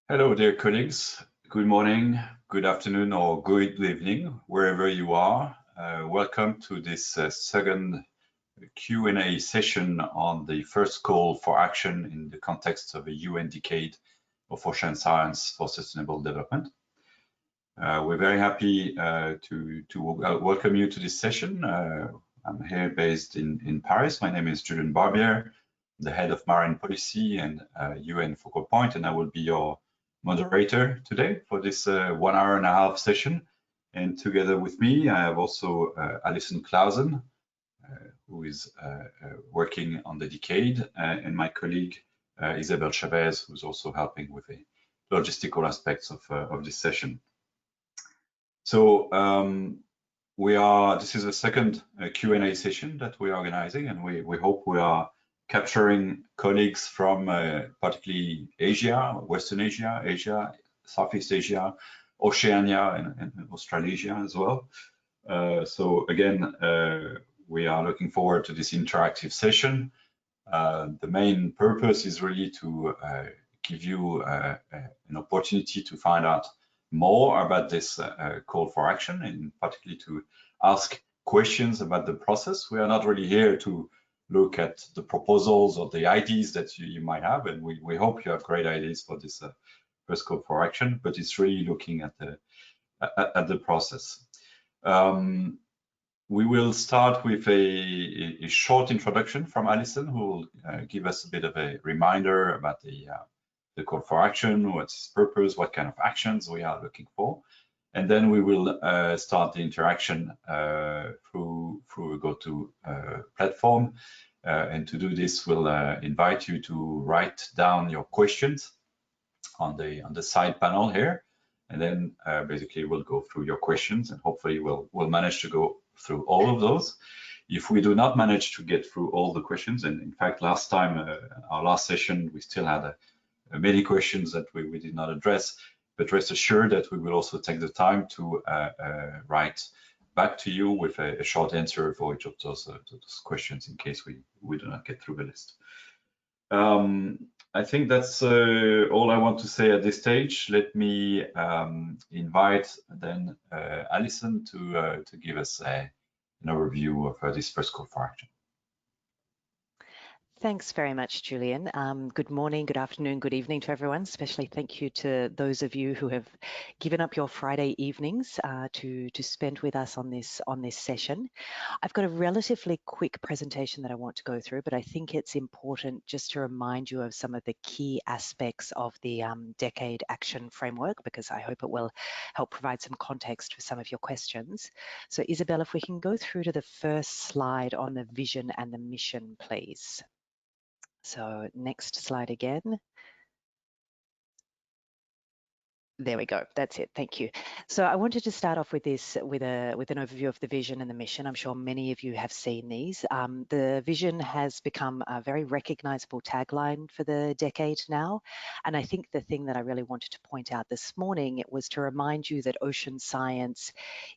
Hello, dear colleagues. Good morning, good afternoon, or good evening, wherever you are. Welcome to this second Q&A session on the first call for action in the context of a UN Decade of Ocean Science for Sustainable Development. We're very happy to welcome you to this session. I'm here based in Paris. My name is Julien Barbier, the head of Marine Policy and UN Focal Point, and I will be your moderator today for this 1 hour and a half session. And together with me, I have also Alison Clausen, who is working on the decade, and my colleague Isabel Chavez, who's also helping with the logistical aspects of this session. So this is the second Q&A session that we're organizing, and we hope we are capturing colleagues from particularly Asia, Western Asia, Asia, Southeast Asia, Oceania, and Australasia as well. So again, we are looking forward to this interactive session. The main purpose is really to give you an opportunity to find out more about this call for action, and particularly to ask questions about the process. We are not really here to look at the proposals or the ideas that you might have, and we hope you have great ideas for this first call for action, but it's really looking at the process. We will start with a short introduction from Alison, who will give us a bit of a reminder about the call for action, what's its purpose, what kind of actions we are looking for. And then we will start the interaction through a GoTo platform. And to do this, we'll invite you to write down your questions on the side panel here. And then basically we'll go through your questions, and hopefully we'll manage to go through all of those. If we do not manage to get through all the questions, and in fact, last time, our last session, we still had many questions that we did not address, but rest assured that we will also take the time to write back to you with a short answer for each of those questions in case we do not get through the list. I think that's all I want to say at this stage. Let me invite then Alison to give us an overview of this first call for action. Thanks very much, Julien. Good morning, good afternoon, good evening to everyone. Especially thank you to those of you who have given up your Friday evenings to spend with us on this session. I've got a relatively quick presentation that I want to go through, but I think it's important just to remind you of some of the key aspects of the Decade Action Framework, because I hope it will help provide some context for some of your questions. So Isabel, if we can go through to the first slide on the vision and the mission, please. So next slide again. There we go. That's it. Thank you. So I wanted to start off with this with an overview of the vision and the mission. I'm sure many of you have seen these. The vision has become a very recognizable tagline for the decade now. And I think the thing that I really wanted to point out this morning was to remind you that ocean science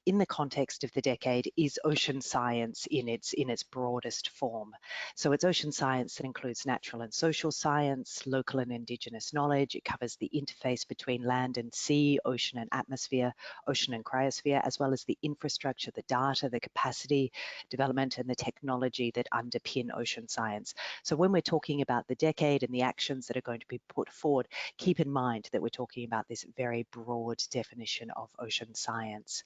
in the context of the decade is ocean science in its broadest form. So it's ocean science that includes natural and social science, local and indigenous knowledge. It covers the interface between land and sea, ocean and atmosphere, ocean and cryosphere, as well as the infrastructure, the data, the capacity development, and the technology that underpin ocean science. So when we're talking about the decade and the actions that are going to be put forward, keep in mind that we're talking about this very broad definition of ocean science.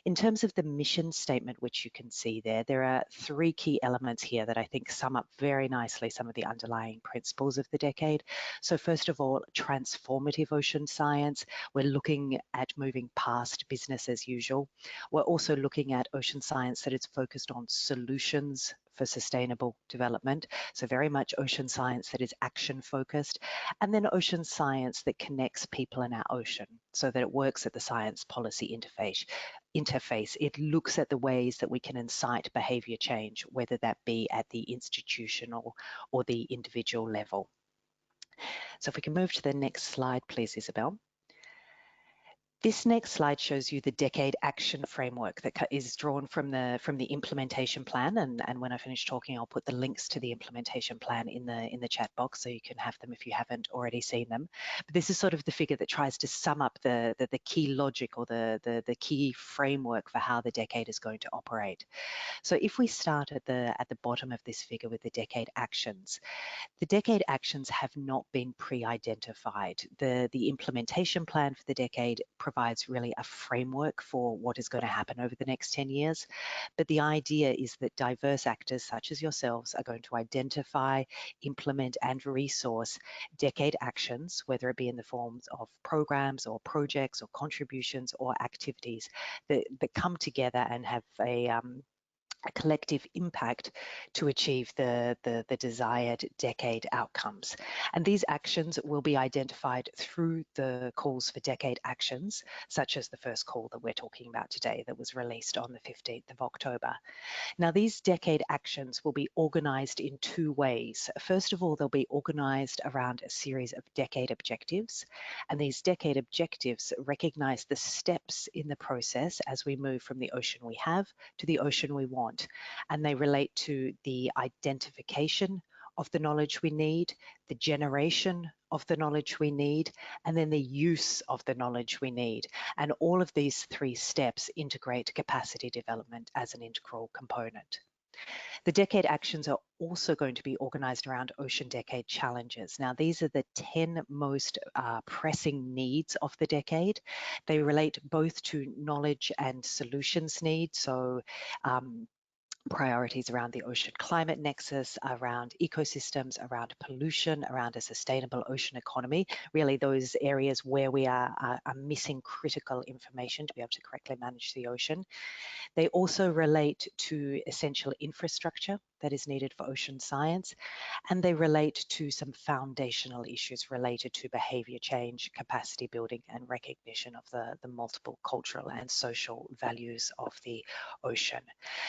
In terms of the mission statement, which you can see there, there are three key elements here that I think sum up very nicely some of the underlying principles of the decade. So first of all, transformative ocean science. We're looking at moving past business as usual. We're also looking at ocean science that is focused on solutions for sustainable development. So very much ocean science that is action focused, and then ocean science that connects people in our ocean so that it works at the science policy interface. It looks at the ways that we can incite behavior change, whether that be at the institutional or the individual level. So if we can move to the next slide, please, Isabel. This next slide shows you the decade action framework that is drawn from the implementation plan, and when I finish talking, I'll put the links to the implementation plan in the chat box so you can have them if you haven't already seen them. But this is sort of the figure that tries to sum up the key logic or the key framework for how the decade is going to operate. So if we start at the bottom of this figure with the decade actions, the decade actions have not been pre-identified. The implementation plan for the decade provides really a framework for what is going to happen over the next 10 years. But the idea is that diverse actors such as yourselves are going to identify, implement and resource decade actions, whether it be in the forms of programs or projects or contributions or activities that come together and have a collective impact to achieve the desired decade outcomes. And these actions will be identified through the calls for decade actions, such as the first call that we're talking about today that was released on the 15th of October. Now, these decade actions will be organised in two ways. First of all, they'll be organised around a series of decade objectives, and these decade objectives recognise the steps in the process as we move from the ocean we have to the ocean we want, and they relate to the identification of the knowledge we need, the generation of the knowledge we need, and then the use of the knowledge we need. And all of these three steps integrate capacity development as an integral component. The decade actions are also going to be organised around Ocean Decade challenges. Now, these are the 10 most pressing needs of the decade. They relate both to knowledge and solutions needs, so priorities around the ocean climate nexus, around ecosystems, around pollution, around a sustainable ocean economy, really those areas where we are missing critical information to be able to correctly manage the ocean. They also relate to essential infrastructure that is needed for ocean science, and they relate to some foundational issues related to behaviour change, capacity building, and recognition of the multiple cultural and social values of the ocean.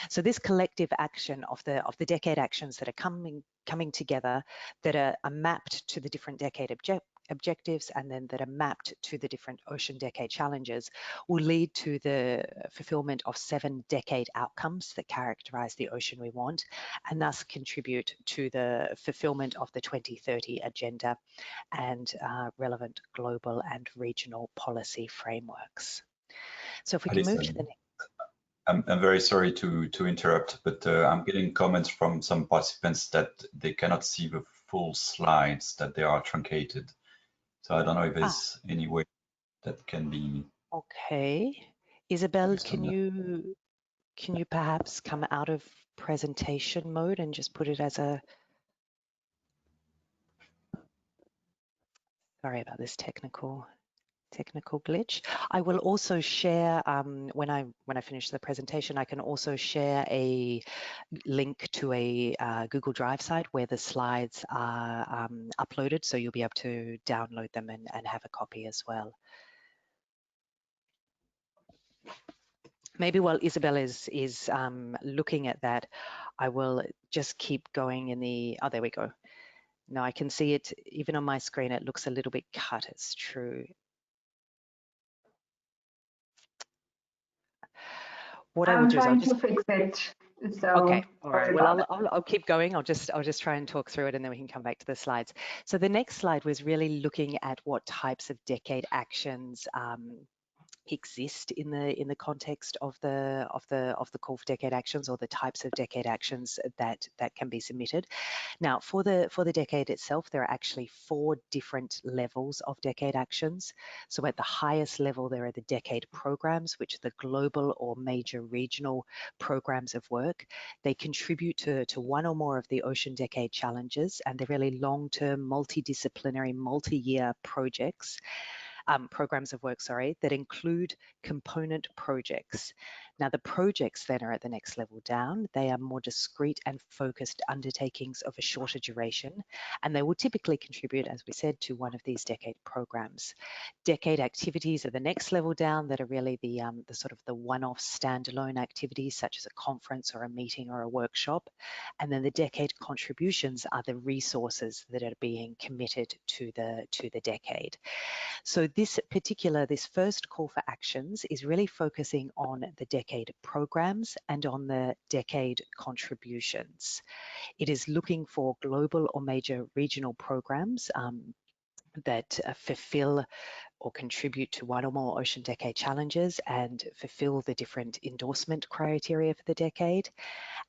So this collective action of the decade actions that are coming together, that are mapped to the different decade objectives and then that are mapped to the different Ocean Decade challenges, will lead to the fulfillment of 7 decade outcomes that characterize the ocean we want, and thus contribute to the fulfillment of the 2030 agenda and relevant global and regional policy frameworks. So if we can move to the next. I'm very sorry to interrupt, but I'm getting comments from some participants that they cannot see the full slides, that they are truncated. So I don't know if there's any way that can be. Okay, Isabel, can you perhaps come out of presentation mode and just put it as a. Sorry about this technical glitch. I will also share when I finish the presentation, I can also share a link to a Google Drive site where the slides are uploaded, so you'll be able to download them and have a copy as well. Maybe while Isabel is looking at that, I will just keep going in the. Oh, there we go. Now I can see it even on my screen. It looks a little bit cut. It's true. What I will do is I'll just fix it. So okay, all right. Well, I'll keep going. I'll just try and talk through it, and then we can come back to the slides. So the next slide was really looking at what types of decade actions exist in the context of the call for decade actions, or the types of decade actions that can be submitted. Now, for the decade itself, there are actually 4 different levels of decade actions. So at the highest level, there are the decade programs, which are the global or major regional programs of work. They contribute to one or more of the Ocean Decade challenges, and they're really long-term, multidisciplinary, multi-year projects. Programs of work, that include component projects. Now, the projects then are at the next level down. They are more discrete and focused undertakings of a shorter duration, and they will typically contribute, as we said, to one of these decade programs. Decade activities are the next level down, that are really the sort of the one-off standalone activities, such as a conference or a meeting or a workshop. And then the decade contributions are the resources that are being committed to the decade. So this first call for actions is really focusing on the decade programs and on the decade contributions. It is looking for global or major regional programs that fulfill or contribute to one or more Ocean Decade challenges and fulfill the different endorsement criteria for the decade.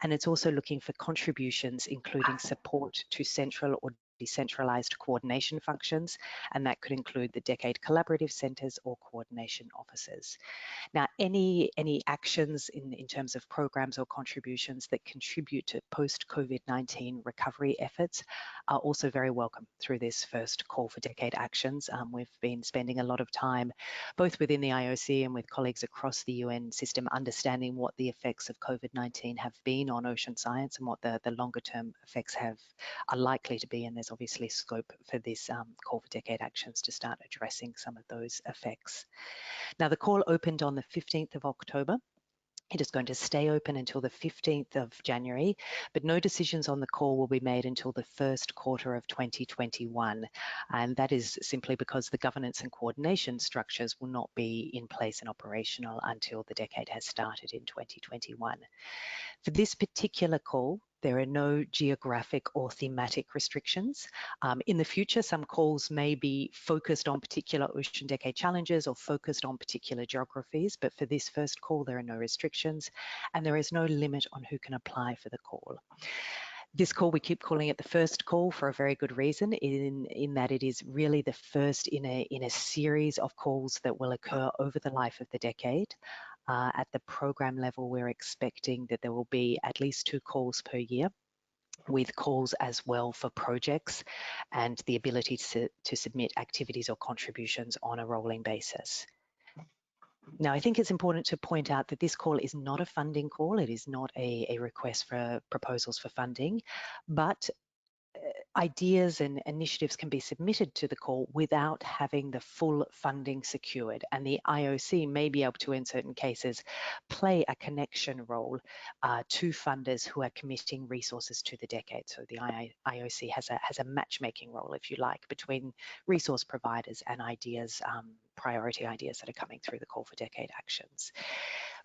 And it's also looking for contributions, including support to central or decentralized coordination functions, and that could include the Decade Collaborative Centres or coordination offices. Now, any actions in terms of programs or contributions that contribute to post-COVID-19 recovery efforts are also very welcome through this first call for decade actions. We've been spending a lot of time, both within the IOC and with colleagues across the UN system, understanding what the effects of COVID-19 have been on ocean science and what the longer term effects are likely to be. And there's obviously scope for this call for decade actions to start addressing some of those effects. Now, the call opened on the 15th of October. It is going to stay open until the 15th of January, but no decisions on the call will be made until the first quarter of 2021. And that is simply because the governance and coordination structures will not be in place and operational until the decade has started in 2021. For this particular call, there are no geographic or thematic restrictions. In the future, some calls may be focused on particular Ocean Decade challenges or focused on particular geographies, but for this first call, there are no restrictions and there is no limit on who can apply for the call. This call, we keep calling it the first call for a very good reason, in that it is really the first in a series of calls that will occur over the life of the decade. At the program level, we're expecting that there will be at least 2 calls per year, with calls as well for projects and the ability to submit activities or contributions on a rolling basis. Now, I think it's important to point out that this call is not a funding call. It is not a request for proposals for funding, but ideas and initiatives can be submitted to the call without having the full funding secured. And the IOC may be able to, in certain cases, play a connection role to funders who are committing resources to the decade. So the IOC has a matchmaking role, if you like, between resource providers and ideas, priority ideas that are coming through the call for decade actions.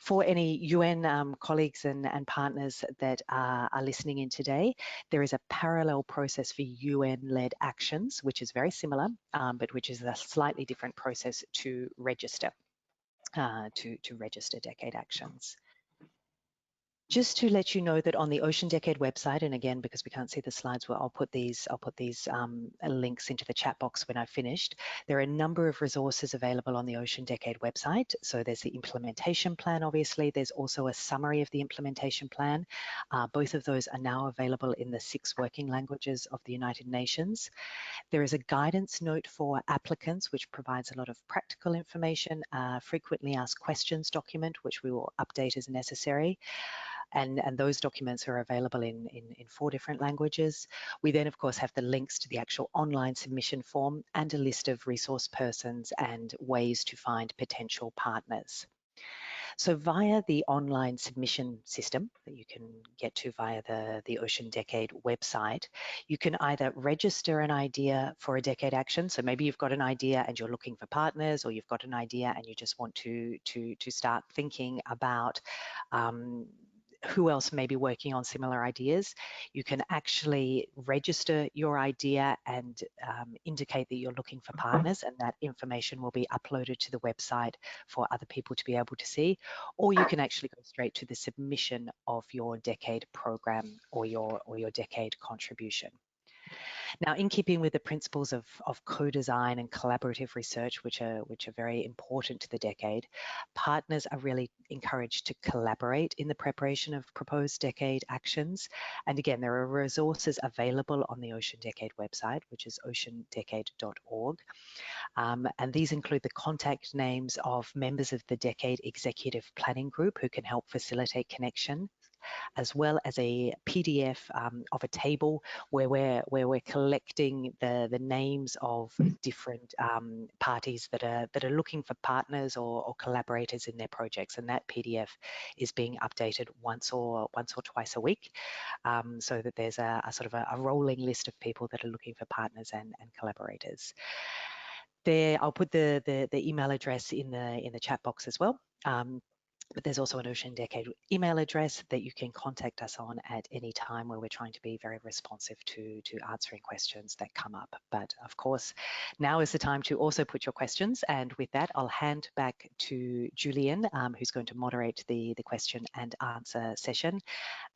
For any UN colleagues and partners that are listening in today, there is a parallel process for UN-led actions, which is very similar, but which is a slightly different process to register, to register decade actions. Just to let you know that on the Ocean Decade website, and again, because we can't see the slides, well, I'll put these links into the chat box when I've finished. There are a number of resources available on the Ocean Decade website. So there's the implementation plan, obviously. There's also a summary of the implementation plan. Both of those are now available in the 6 working languages of the United Nations. There is a guidance note for applicants, which provides a lot of practical information, frequently asked questions document, which we will update as necessary. And those documents are available in 4 different languages. We then, of course, have the links to the actual online submission form and a list of resource persons and ways to find potential partners. So via the online submission system that you can get to via the Ocean Decade website, you can either register an idea for a decade action. So maybe you've got an idea and you're looking for partners, or you've got an idea and you just want to start thinking about who else may be working on similar ideas. You can actually register your idea and indicate that you're looking for partners, and that information will be uploaded to the website for other people to be able to see. Or you can actually go straight to the submission of your decade program or your decade contribution. Now, in keeping with the principles of co-design and collaborative research, which are very important to the decade, partners are really encouraged to collaborate in the preparation of proposed decade actions. And again, there are resources available on the Ocean Decade website, which is oceandecade.org. And these include the contact names of members of the Decade Executive Planning Group who can help facilitate connection, as well as a PDF of a table where we're collecting the names of different parties that are looking for partners or collaborators in their projects, and that PDF is being updated once or twice a week, so that there's a sort of a rolling list of people that are looking for partners and collaborators. I'll put the email address in the chat box as well. But there's also an Ocean Decade email address that you can contact us on at any time, where we're trying to be very responsive to answering questions that come up. But of course, now is the time to also put your questions. And with that, I'll hand back to Julian, who's going to moderate the question and answer session.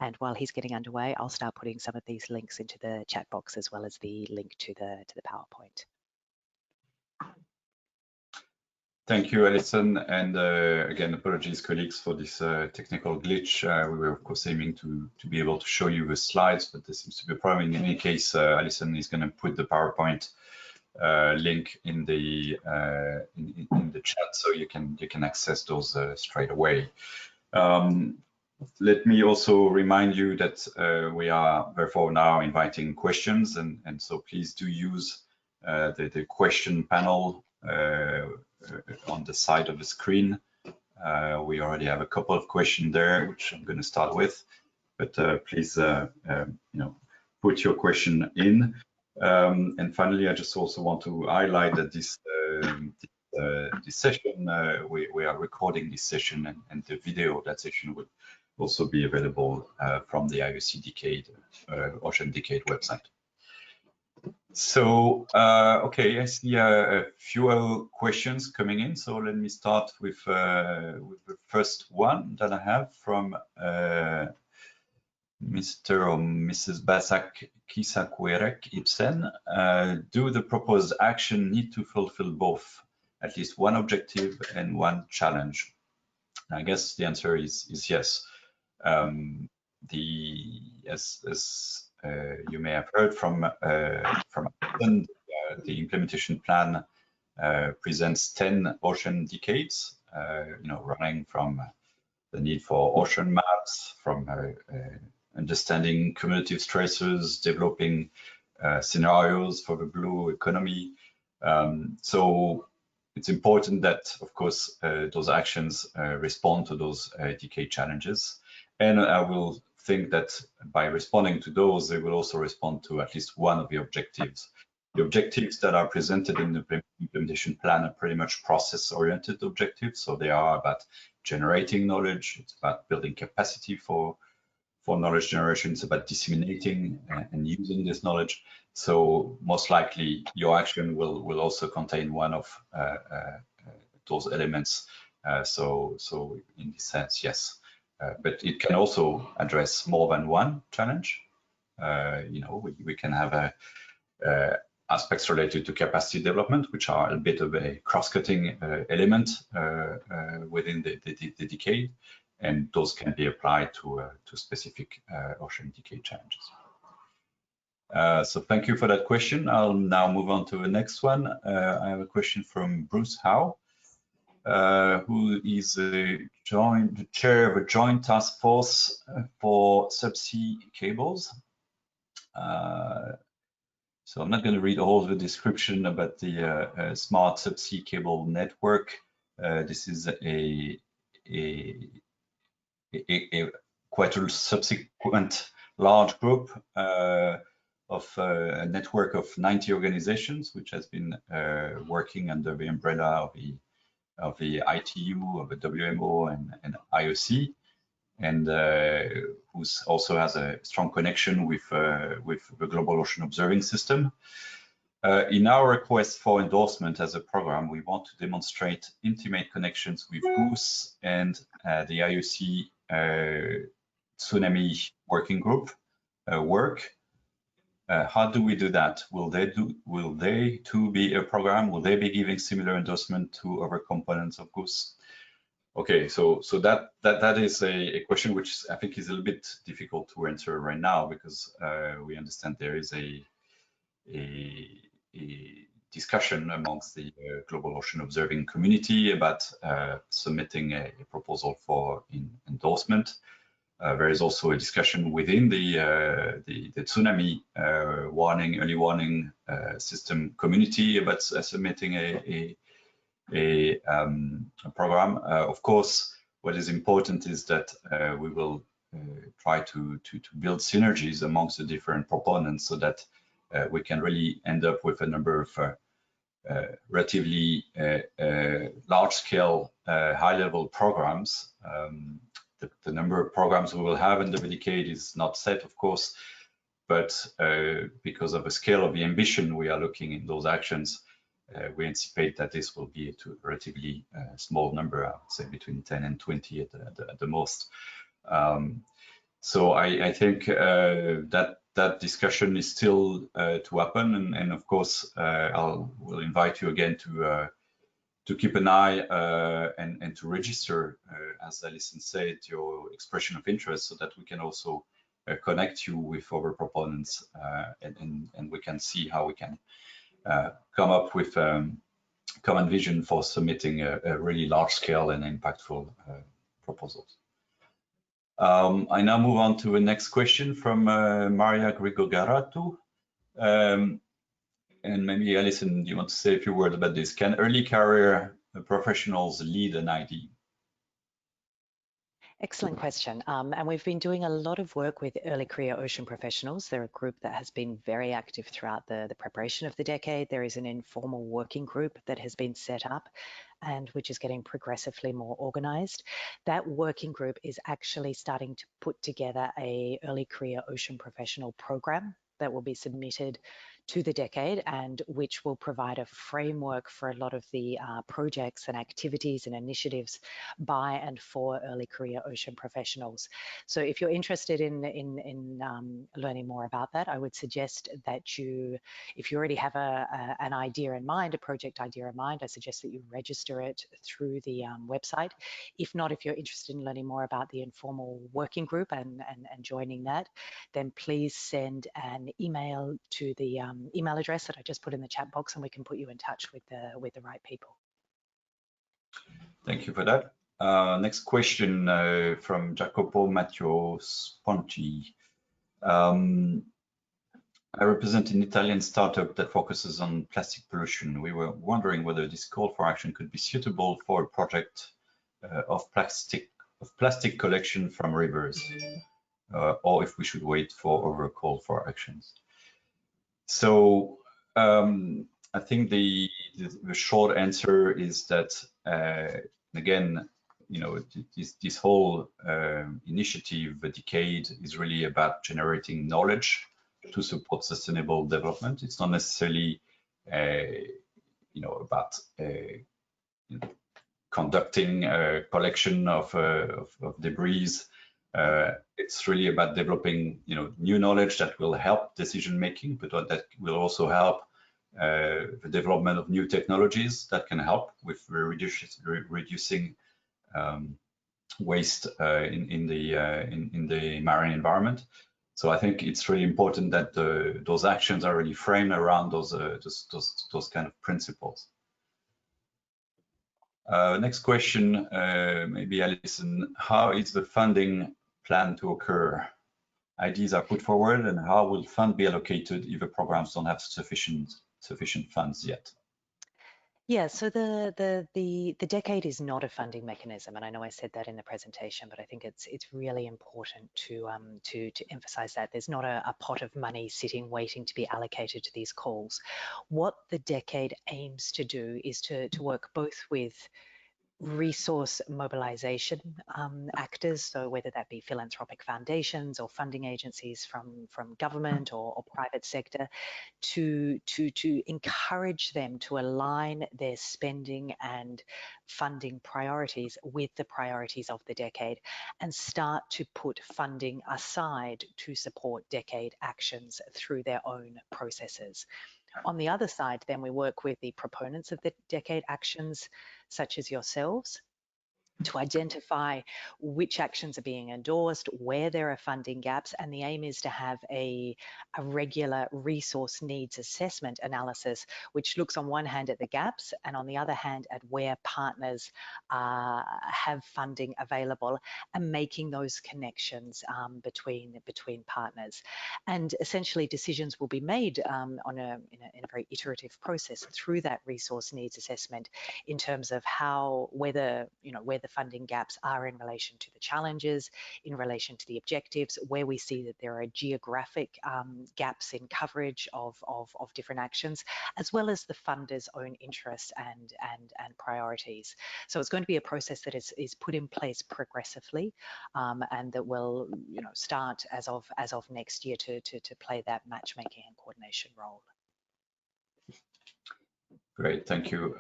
And while he's getting underway, I'll start putting some of these links into the chat box, as well as the link to the PowerPoint. Thank you, Alison, and again, apologies, colleagues, for this technical glitch. We were, of course, aiming to be able to show you the slides, but there seems to be a problem. In any case, Alison is going to put the PowerPoint link in the chat, so you can access those straight away. Let me also remind you that we are therefore now inviting questions, and so please do use the question panel on the side of the screen. We already have a couple of questions there, which I'm going to start with, but please, put your question in. And finally, I just also want to highlight that this session, we are recording this session, and the video of that session will also be available from the IOC Decade, Ocean Decade website. So, okay, I see a few questions coming in. So let me start with the first one that I have from Mr. or Mrs. Basak Kisakwerek Ibsen. Do the proposed action need to fulfill both, at least one objective and one challenge? I guess the answer is yes. As you may have heard from Alison, the implementation plan presents 10 ocean decades, running from the need for ocean maps, from understanding cumulative stresses, developing scenarios for the blue economy. So it's important that, of course, those actions respond to those decade challenges. And I will think that by responding to those, they will also respond to at least one of the objectives. The objectives that are presented in the implementation plan are pretty much process-oriented objectives. So they are about generating knowledge, it's about building capacity for knowledge generation, it's about disseminating and using this knowledge. So most likely your action will also contain one of those elements. So in this sense, yes. But it can also address more than one challenge. We can have aspects related to capacity development, which are a bit of a cross-cutting element within the decade, and those can be applied to specific ocean decade challenges. So thank you for that question. I'll now move on to the next one. I have a question from Bruce Howe, who is the chair of a joint task force for subsea cables. So I'm not going to read all the description about the smart subsea cable network. This is a quite a subsequent large group of a network of 90 organizations, which has been working under the umbrella of the ITU, of the WMO and IOC, and who also has a strong connection with the Global Ocean Observing System. In our request for endorsement as a program, we want to demonstrate intimate connections with GOOS and the IOC Tsunami Working Group work. How do we do that? Will they too be a program? Will they be giving similar endorsement to other components of GOOS? Okay, so that is a question which I think is a little bit difficult to answer right now, because we understand there is a discussion amongst the Global Ocean Observing community about submitting a proposal for endorsement. There is also a discussion within the tsunami early warning system community about submitting a program. Of course, what is important is that we will try to build synergies amongst the different proponents, so that we can really end up with a number of relatively large-scale, high-level programs. The number of programs we will have in the decade is not set, of course, but because of the scale of the ambition we are looking in those actions, we anticipate that this will be a relatively small number, I would say between 10 and 20 at the most. So I think that discussion is still to happen, and of course will invite you again to keep an eye and to register, as Alison said, your expression of interest, so that we can also connect you with other proponents, and we can see how we can come up with common vision for submitting a really large scale and impactful proposals. I now move on to the next question from Maria Grigogaratou. And maybe Alison, do you want to say a few words about this? Can early career professionals lead an ID? Excellent question. And we've been doing a lot of work with early career ocean professionals. They're a group that has been very active throughout the preparation of the decade. There is an informal working group that has been set up and which is getting progressively more organized. That working group is actually starting to put together a early career ocean professional program that will be submitted to the decade, and which will provide a framework for a lot of the projects and activities and initiatives by and for early career ocean professionals. So if you're interested in learning more about that, I would suggest that you, if you already have an idea in mind, a project idea in mind, I suggest that you register it through the website. If not, if you're interested in learning more about the informal working group and joining that, then please send an email to the email address that I just put in the chat box, and we can put you in touch with the right people. Thank you for that. Next question from Jacopo Matteo Sponti. I represent an Italian startup that focuses on plastic pollution. We were wondering whether this call for action could be suitable for a project of plastic collection from rivers, or if we should wait for other call for actions. So I think the short answer is that again, you know, this whole initiative, the decade, is really about generating knowledge to support sustainable development. It's not necessarily, you know, about you know, conducting a collection of debris. It's really about developing, you know, new knowledge that will help decision making, but that will also help the development of new technologies that can help with reducing waste in the marine environment. So I think it's really important that those actions are really framed around those kind of principles. Next question, maybe Alison, how is the funding planned to occur? Ideas are put forward, and how will funds be allocated if the programs don't have sufficient funds yet? Yeah, so the decade is not a funding mechanism, and I know I said that in the presentation, but I think it's really important to emphasize that there's not a pot of money sitting waiting to be allocated to these calls. What the decade aims to do is to work both with resource mobilization actors, so whether that be philanthropic foundations or funding agencies from government or private sector, to encourage them to align their spending and funding priorities with the priorities of the decade, and start to put funding aside to support decade actions through their own processes. On the other side, then we work with the proponents of the decade actions, such as yourselves, to identify which actions are being endorsed, where there are funding gaps, and the aim is to have a regular resource needs assessment analysis, which looks on one hand at the gaps and on the other hand at where partners have funding available, and making those connections between partners. And essentially decisions will be made in a very iterative process through that resource needs assessment in terms of whether the funding gaps are in relation to the challenges, in relation to the objectives, where we see that there are geographic gaps in coverage of different actions, as well as the funders' own interests and priorities. So it's going to be a process that is put in place progressively, and that will, start as of next year to play that matchmaking and coordination role. Great, thank you.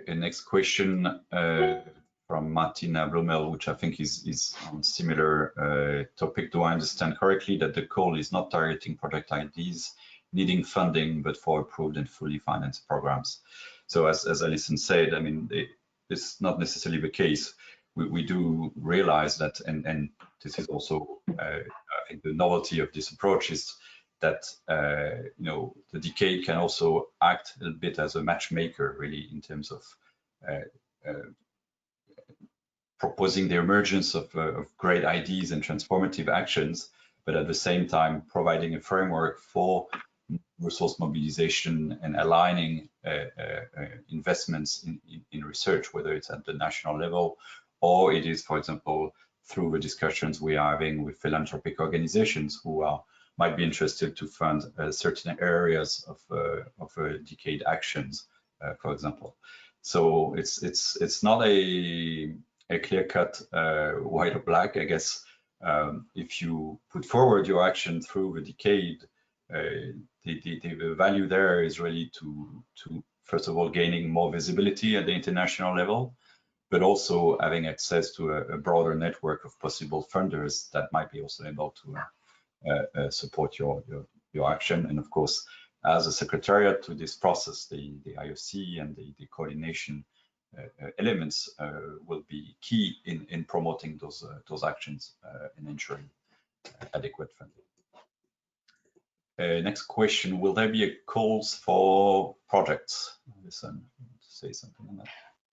Next question from Martina Blumel, which I think is on similar topic. Do I understand correctly that the call is not targeting project IDs needing funding, but for approved and fully financed programs? So as Alison said, I mean, it's not necessarily the case. We do realize that, and this is also, I think, the novelty of this approach is that the decade can also act a bit as a matchmaker, really, in terms of proposing the emergence of great ideas and transformative actions, but at the same time providing a framework for resource mobilization and aligning investments in research, whether it's at the national level or it is, for example, through the discussions we are having with philanthropic organizations who might be interested to fund certain areas of decade actions, for example. So it's not a clear-cut white or black, I guess. If you put forward your action through the decade, the value there is really to first of all gaining more visibility at the international level, but also having access to a broader network of possible funders that might be also able to support your action. And of course, as a secretariat to this process, the IOC and the coordination elements will be key in promoting those actions and ensuring adequate funding. Next question, will there be calls for projects? Listen, say something on that.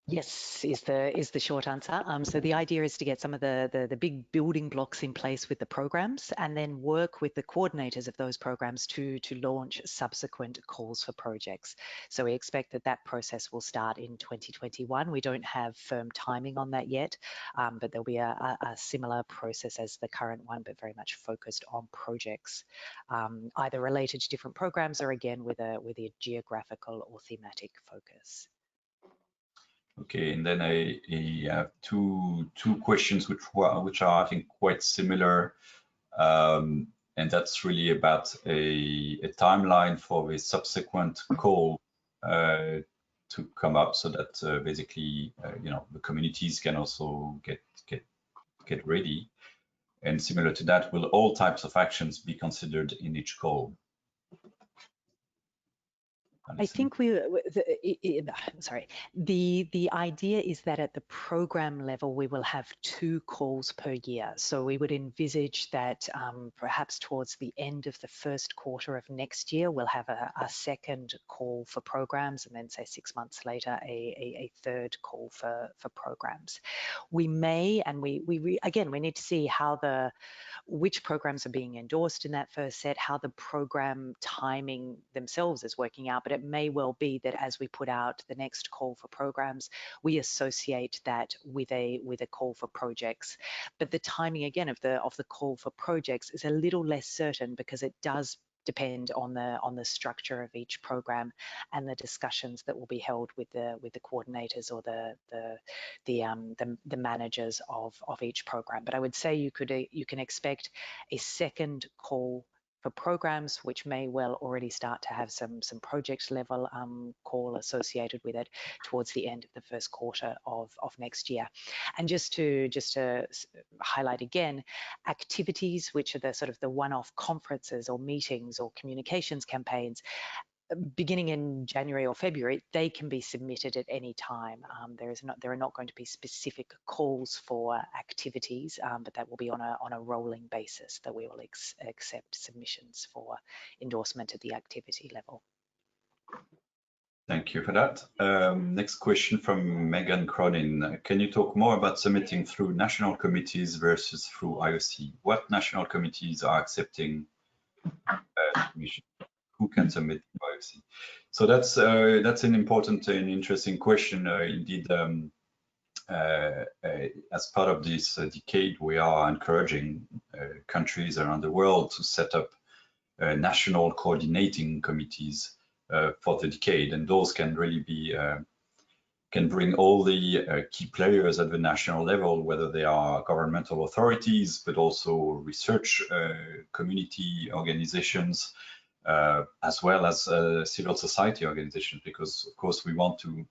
Yes, is the short answer. So the idea is to get some of the big building blocks in place with the programs, and then work with the coordinators of those programs to launch subsequent calls for projects. So we expect that process will start in 2021. We don't have firm timing on that yet, but there'll be a similar process as the current one, but very much focused on projects, either related to different programs or again with a geographical or thematic focus. Okay, and then I have two questions which are I think quite similar, and that's really about a timeline for the subsequent call to come up, so that basically the communities can also get ready. And similar to that, will all types of actions be considered in each call? I think the idea is that at the program level, we will have 2 calls per year. So we would envisage that perhaps towards the end of the first quarter of next year, we'll have a second call for programs, and then say 6 months later, a third call for programs. We may, and we need to see how which programs are being endorsed in that first set, how the program timing themselves is working out, but it may well be that as we put out the next call for programs, we associate that with a call for projects. But the timing again of the call for projects is a little less certain, because it does depend on the structure of each program and the discussions that will be held with the coordinators or the managers of each program. But I would say you can expect a second call for programs, which may well already start to have some project level call associated with it towards the end of the first quarter of next year. And just to highlight again, activities which are the sort of the one-off conferences or meetings or communications campaigns, beginning in January or February, they can be submitted at any time. There are not going to be specific calls for activities, but that will be on a rolling basis that we will accept submissions for endorsement at the activity level. Thank you for that. Next question from Megan Cronin. Can you talk more about submitting through national committees versus through IOC? What national committees are accepting submission? Who can submit IOC? So that's an important and interesting question. Indeed, as part of this decade, we are encouraging countries around the world to set up national coordinating committees for the decade, and those can really be can bring all the key players at the national level, whether they are governmental authorities, but also research community organizations, as well as civil society organizations, because of course we want to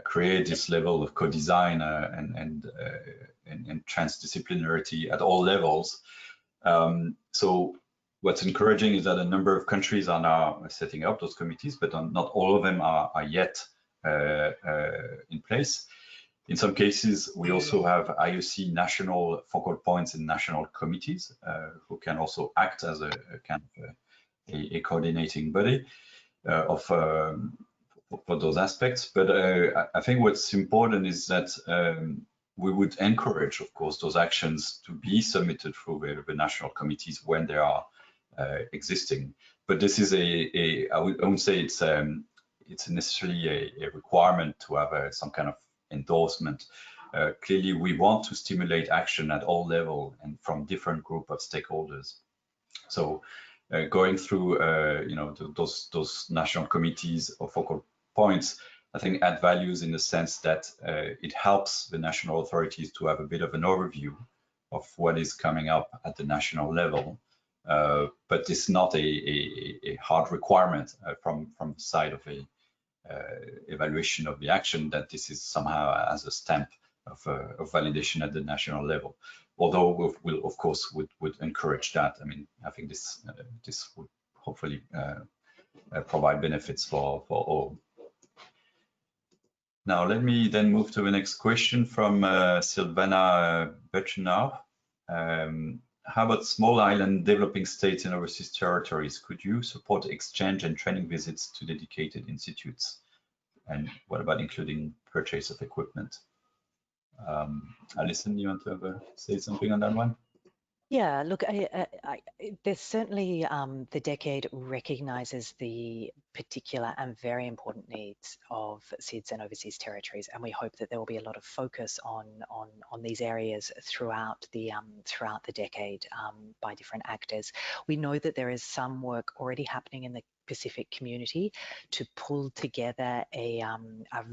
create this level of co-design and transdisciplinarity at all levels. So what's encouraging is that a number of countries are now setting up those committees, but not all of them are yet in place. In some cases, we also have IOC national focal points and national committees who can also act as a kind of a coordinating body for those aspects. But I think what's important is that we would encourage, of course, those actions to be submitted through the national committees when they are existing. But this is I wouldn't say it's necessarily a requirement to have some kind of endorsement. Clearly, we want to stimulate action at all levels and from different group of stakeholders. So going through those national committees or focal points, I think add values in the sense that it helps the national authorities to have a bit of an overview of what is coming up at the national level. But it's not a hard requirement from the side of a evaluation of the action that this is somehow as a stamp of validation at the national level. Although we'll of course would encourage that. I mean, I think this would hopefully provide benefits for all. Now let me then move to the next question from Silvana Butchnow. How about small island developing states and overseas territories? Could you support exchange and training visits to dedicated institutes? And what about including purchase of equipment? Alison, you want to say something on that one? Yeah, look, there's certainly the decade recognises the particular and very important needs of SIDS and overseas territories, and we hope that there will be a lot of focus on these areas throughout the decade by different actors. We know that there is some work already happening in the Pacific community to pull together a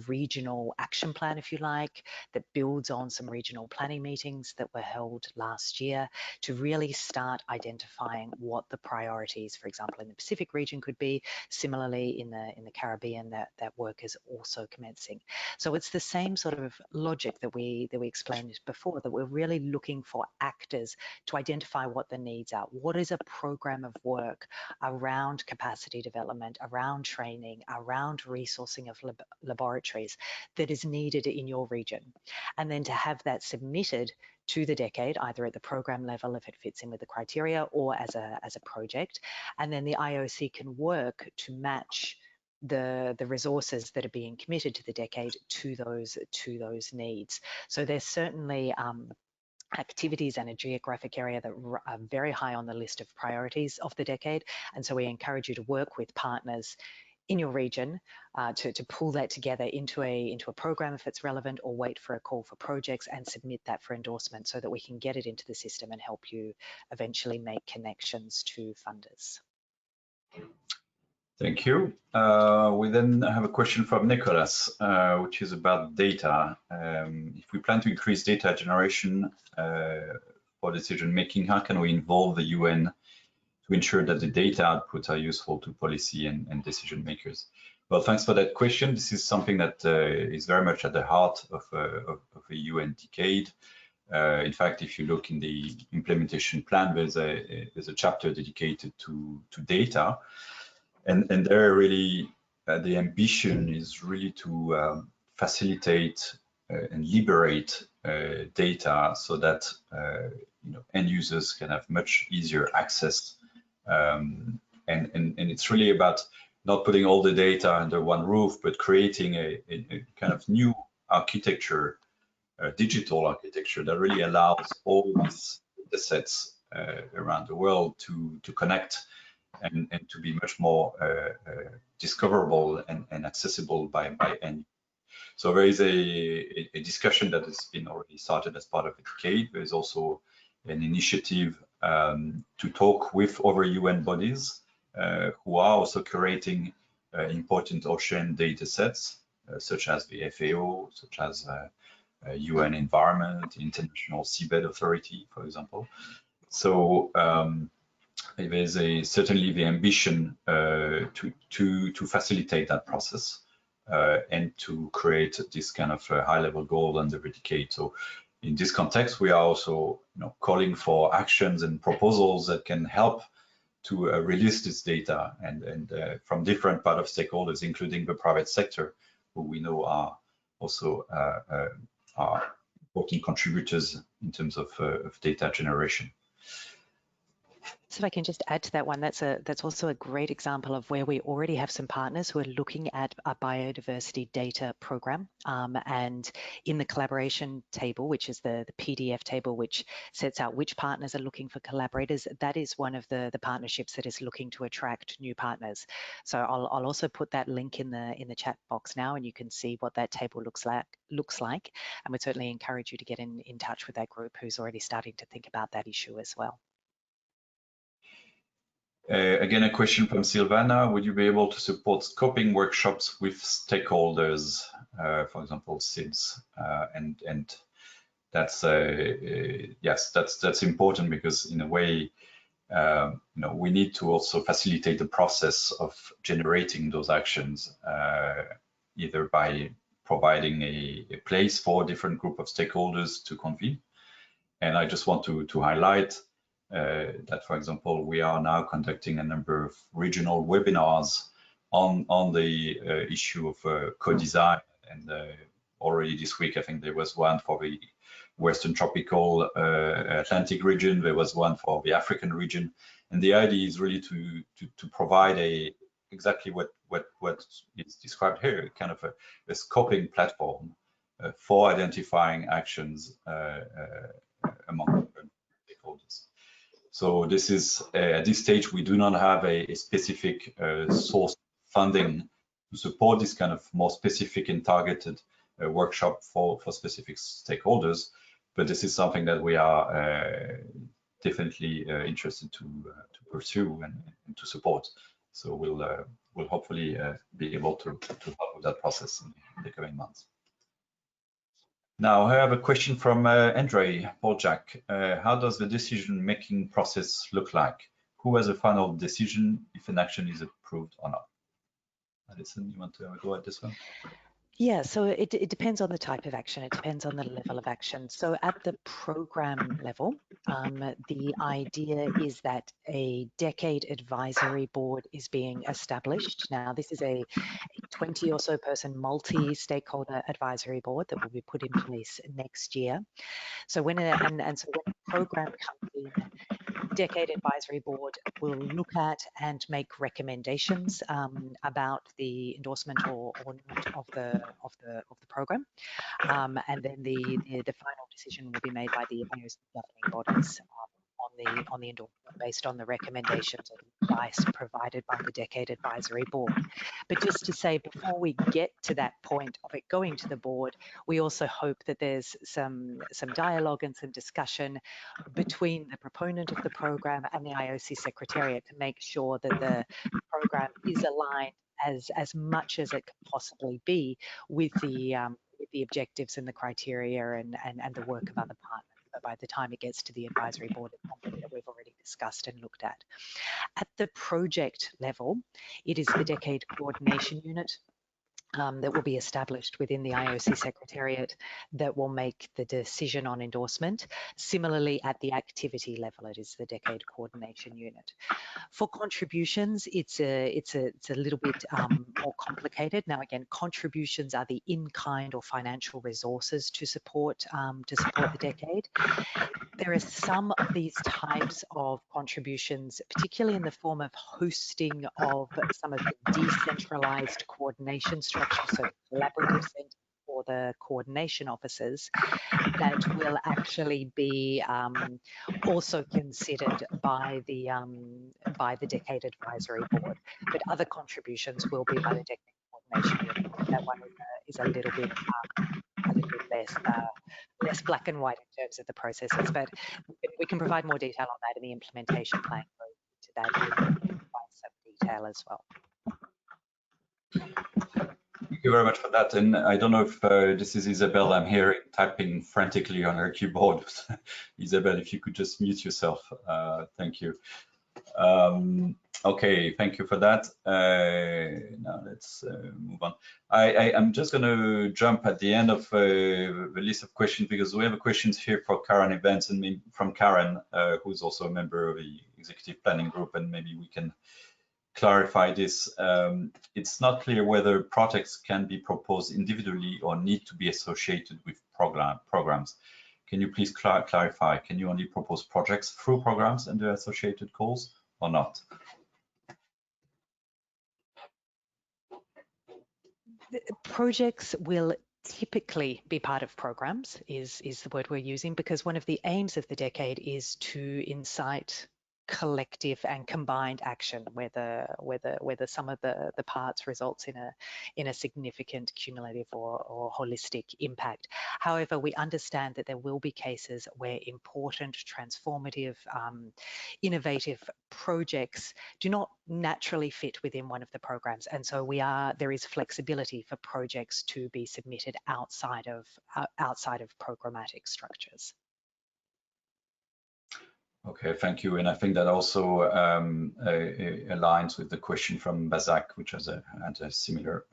regional action plan, if you like, that builds on some regional planning meetings that were held last year to really start identifying what the priorities, for example, in the Pacific region could be. Similarly, in the Caribbean, that work is also commencing. So it's the same sort of logic that we explained before, that we're really looking for actors to identify what the needs are. What is a program of work around capacity development, around training, around resourcing of laboratories that is needed in your region? And then to have that submitted to the decade, either at the program level if it fits in with the criteria, or as a project. And then the IOC can work to match the resources that are being committed to the decade to those needs. So there's certainly activities and a geographic area that are very high on the list of priorities of the decade. And so we encourage you to work with partners in your region to pull that together into a program if it's relevant, or wait for a call for projects and submit that for endorsement so that we can get it into the system and help you eventually make connections to funders. Thank you. We then have a question from Nicholas, which is about data. If we plan to increase data generation for decision making, how can we involve the UN to ensure that the data outputs are useful to policy and decision makers? Well, thanks for that question. This is something that is very much at the heart of a UN decade. In fact, if you look in the implementation plan, there's a chapter dedicated to data. And there really, the ambition is really to facilitate and liberate data so that end users can have much easier access. And it's really about not putting all the data under one roof, but creating a kind of new architecture, digital architecture that really allows all these data sets around the world to connect and to be much more discoverable and accessible by end. So there is a discussion that has been already started as part of the decade. There is also an initiative to talk with other UN bodies who are also curating important ocean data sets, such as the FAO, such as UN Environment, International Seabed Authority, for example. So there's certainly the ambition to facilitate that process and to create this kind of high-level goal under the decade. So in this context, we are also calling for actions and proposals that can help to release this data and from different part of stakeholders, including the private sector, who we know are also are important contributors in terms of data generation. So if I can just add to that one, that's also a great example of where we already have some partners who are looking at a biodiversity data program. And in the collaboration table, which is the PDF table, which sets out which partners are looking for collaborators, that is one of the partnerships that is looking to attract new partners. So I'll also put that link in the chat box now, and you can see what that table looks like. And we'd certainly encourage you to get in touch with that group who's already starting to think about that issue as well. Again, a question from Silvana. Would you be able to support scoping workshops with stakeholders, for example, SIDS? And that's yes, that's important, because in a way, we need to also facilitate the process of generating those actions, either by providing a place for a different group of stakeholders to convene. And I just want to highlight that, for example, we are now conducting a number of regional webinars on the issue of co-design. And already this week, I think there was one for the Western Tropical Atlantic region. There was one for the African region. And the idea is really to provide exactly what is described here, kind of a scoping platform for identifying actions among different stakeholders. So this is, at this stage, we do not have a specific source of funding to support this kind of more specific and targeted workshop for specific stakeholders, but this is something that we are definitely interested to pursue and to support. So we'll hopefully be able to help with that process in the coming months. Now, I have a question from Andre Boljak. How does the decision-making process look like? Who has a final decision if an action is approved or not? Alison, you want to have a go at this one? Yeah, so it depends on the type of action. It depends on the level of action. So at the program level, the idea is that a decade advisory board is being established. Now, this is a 20 or so person multi-stakeholder advisory board that will be put in place next year. So when a program comes in, Decade Advisory Board will look at and make recommendations about the endorsement or not of the program, and then the final decision will be made by the IOC governing bodies on the endorsement based on the recommendations or the advice provided by the Decade Advisory Board. But just to say, before we get to that point of it going to the board, we also hope that there's some dialogue and some discussion between the proponent of the program and the IOC Secretariat to make sure that the program is aligned as much as it can possibly be with the objectives and the criteria and the work of other partners. But by the time it gets to the advisory board, it's something that we've already discussed and looked at. At the project level, it is the Decade Coordination Unit that will be established within the IOC Secretariat that will make the decision on endorsement. Similarly, at the activity level, it is the Decade Coordination Unit. For contributions, it's a little bit more complicated. Now, again, contributions are the in-kind or financial resources to support the decade. There are some of these types of contributions, particularly in the form of hosting of some of the decentralized coordination structures, so collaborative centers for the coordination officers, that will actually be also considered by the Decade Advisory Board. But other contributions will be by the Decade Coordination Unit. That one is a little bit less black and white in terms of the processes, but we can provide more detail on that in the implementation plan, go into that in quite some detail as well. Thank you very much for that. And I don't know if this is Isabel. I'm hearing typing frantically on her keyboard. Isabel, if you could just mute yourself. Thank you. Okay, thank you for that. Now let's move on. I'm just going to jump at the end of the list of questions because we have questions here for Karen Events and from Karen, who's also a member of the executive planning group, and maybe we can clarify this. It's not clear whether projects can be proposed individually or need to be associated with programs. Can you please clarify? Can you only propose projects through programs and their associated goals or not? Projects will typically be part of programs is the word we're using, because one of the aims of the decade is to incite collective and combined action where the sum of the parts results in a significant cumulative or holistic impact. However, we understand that there will be cases where important, transformative, innovative projects do not naturally fit within one of the programs, and so there is flexibility for projects to be submitted outside of programmatic structures. Okay, thank you. And I think that also aligns with the question from Bazak, which had a similar,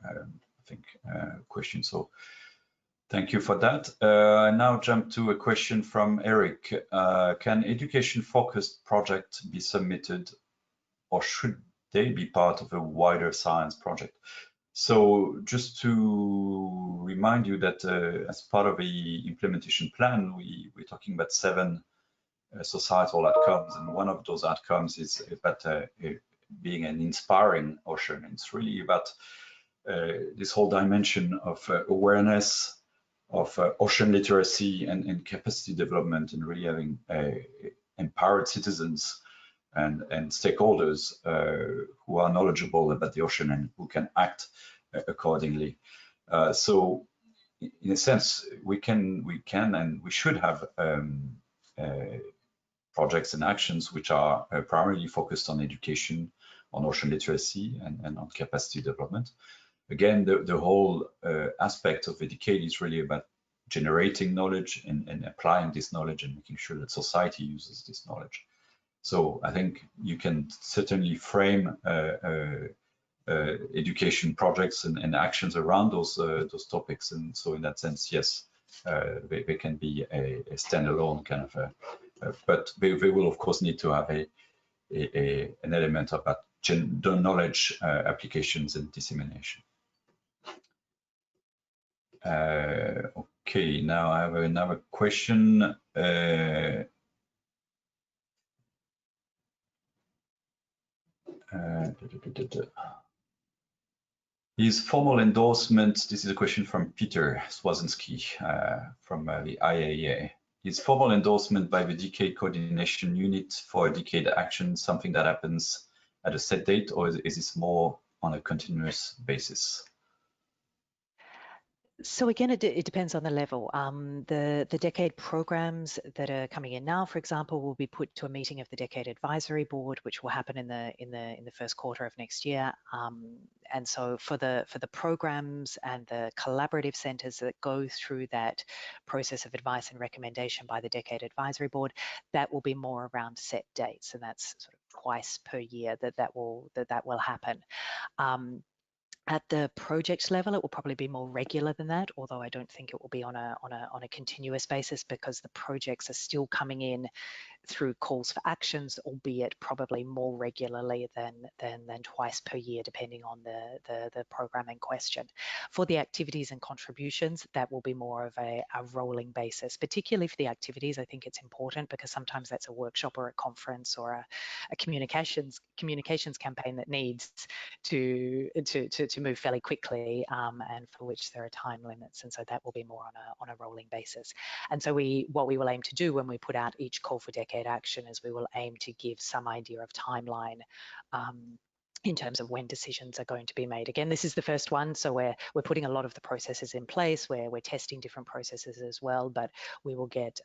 question. So thank you for that. I now jump to a question from Eric. Can education-focused projects be submitted, or should they be part of a wider science project? So just to remind you that as part of the implementation plan, we're talking about 7 societal outcomes, and one of those outcomes is about being an inspiring ocean. It's really about this whole dimension of awareness, of ocean literacy and capacity development, and really having empowered citizens and stakeholders who are knowledgeable about the ocean and who can act accordingly. So in a sense, we can and we should have projects and actions which are primarily focused on education, on ocean literacy, and on capacity development. Again, the whole aspect of the decade is really about generating knowledge and applying this knowledge and making sure that society uses this knowledge. So I think you can certainly frame education projects and actions around those topics. And so in that sense, yes, they can be a standalone kind of but they will of course need to have an element about knowledge applications and dissemination. Okay, now I have another question. His formal endorsement, this is a question from Peter Swazinski from the IAEA. Is formal endorsement by the decade coordination unit for a decade action something that happens at a set date, or is this more on a continuous basis? So again, it depends on the level. The decade programs that are coming in now, for example, will be put to a meeting of the Decade Advisory Board, which will happen in the first quarter of next year. And so for the programs and the collaborative centres that go through that process of advice and recommendation by the Decade Advisory Board, that will be more around set dates, and that's sort of twice per year that will happen. At the project level, it will probably be more regular than that, although I don't think it will be on a continuous basis, because the projects are still coming in through calls for actions, albeit probably more regularly than twice per year, depending on the program in question. For the activities and contributions, that will be more of a rolling basis. Particularly for the activities, I think it's important because sometimes that's a workshop or a conference or a communications campaign that needs to move fairly quickly, and for which there are time limits, and so that will be more on a rolling basis. And so what we will aim to do when we put out each call for decade action is we will aim to give some idea of timeline in terms of when decisions are going to be made. Again, this is the first one, so we're putting a lot of the processes in place, where we're testing different processes as well, but we will get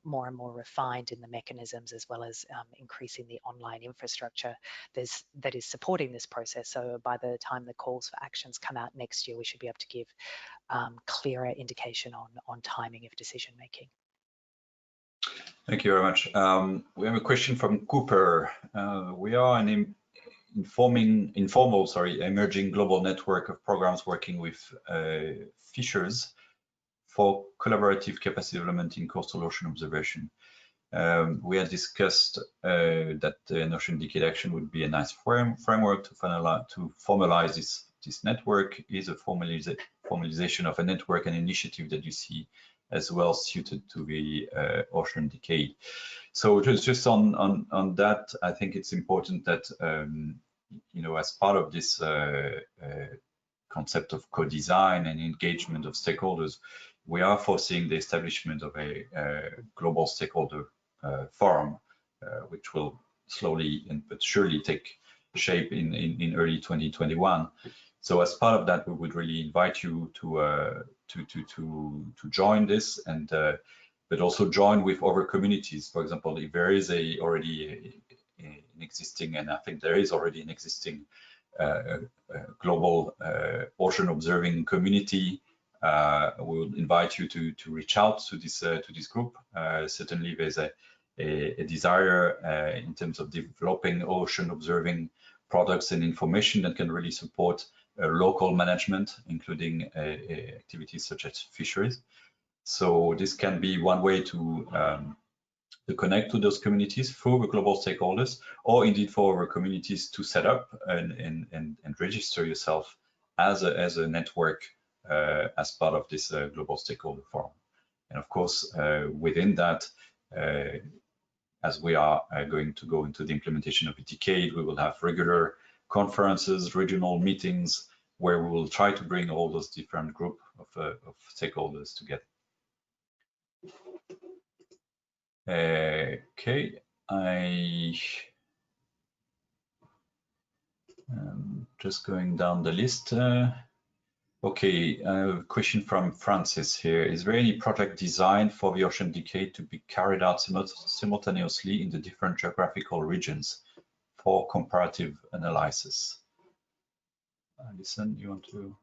more and more refined in the mechanisms, as well as increasing the online infrastructure that is supporting this process. So by the time the calls for actions come out next year, we should be able to give clearer indication on timing of decision making. Thank you very much. We have a question from Cooper. We are an informal emerging global network of programs working with fishers for collaborative capacity development in coastal ocean observation. We had discussed that an ocean decade action would be a nice framework to formalize this network. Is a formalization of a network an initiative that you see as well suited to the ocean decade? So just on that, I think it's important that as part of this concept of co-design and engagement of stakeholders, we are foreseeing the establishment of a global stakeholder forum, which will slowly but surely take shape in early 2021. So as part of that, we would really invite you to join this, and but also join with other communities. For example, if there is already an existing, and I think there is already an existing global ocean observing community, we would invite you to reach out to this group. Certainly, there's a desire in terms of developing ocean observing products and information that can really support local management, including activities such as fisheries. So this can be one way to connect to those communities through the global stakeholders, or indeed for our communities to set up and register yourself as a network as part of this global stakeholder forum. And of course, within that, as we are going to go into the implementation of a decade, we will have regular conferences, regional meetings, where we will try to bring all those different group of stakeholders together. Okay, just going down the list. Okay, a question from Francis here. Is there any project design for the ocean decade to be carried out simultaneously in the different geographical regions for comparative analysis? Alison, you want to?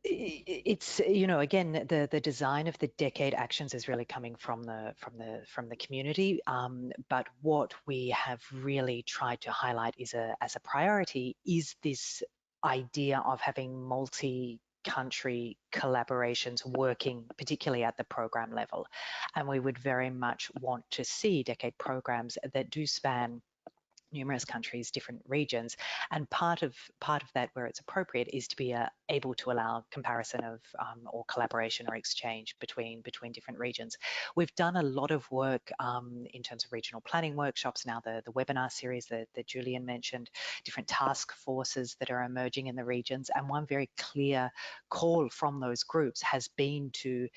It's, again, the design of the decade actions is really coming from the community. But what we have really tried to highlight as a priority is this idea of having multi-country collaborations working, particularly at the program level. And we would very much want to see decade programs that do span numerous countries, different regions, and part of that, where it's appropriate, is to be able to allow comparison of or collaboration or exchange between different regions. We've done a lot of work in terms of regional planning workshops. Now the webinar series that Julian mentioned, different task forces that are emerging in the regions, and one very clear call from those groups has been to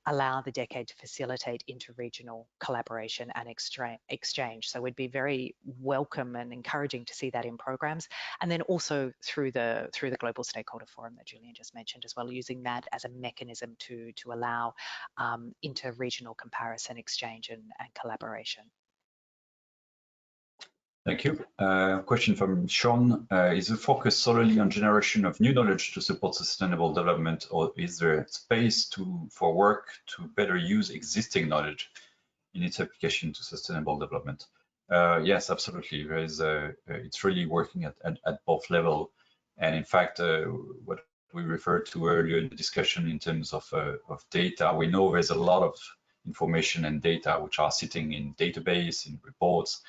allow the decade to facilitate interregional collaboration and exchange. So we'd be very welcome and encouraging to see that in programs, and then also through the global stakeholder forum that Julian just mentioned as well, using that as a mechanism to allow interregional comparison, exchange, and collaboration. Thank you. Question from Sean. Is the focus solely on generation of new knowledge to support sustainable development, or is there space for work to better use existing knowledge in its application to sustainable development? Yes, absolutely. There is it's really working at both levels. And in fact, what we referred to earlier in the discussion in terms of data, we know there's a lot of information and data which are sitting in database, in reports,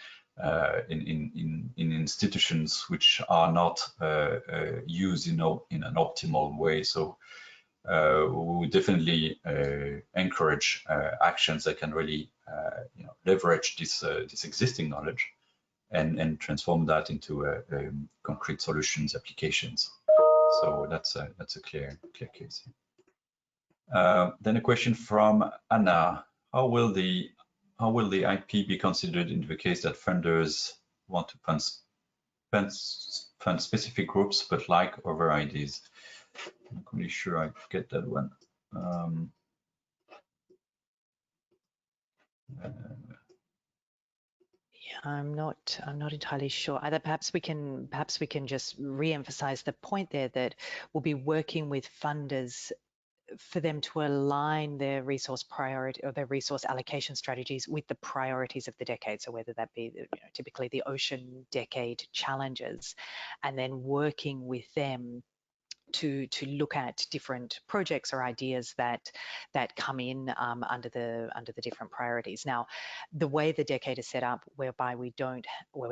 in institutions which are not used in an optimal way. So we would definitely encourage actions that can really leverage this existing knowledge and transform that into concrete solutions applications. So that's a clear case. Then a question from Anna: How will the IP be considered in the case that funders want to fund specific groups, but like other ideas. I'm not really sure I get that one. Yeah, I'm not entirely sure either. Perhaps we can just re-emphasize the point there that we'll be working with funders for them to align their resource priority or their resource allocation strategies with the priorities of the decade. So whether that be typically the ocean decade challenges, and then working with them to look at different projects or ideas that come in under the different priorities. Now, the way the decade is set up, whereby we're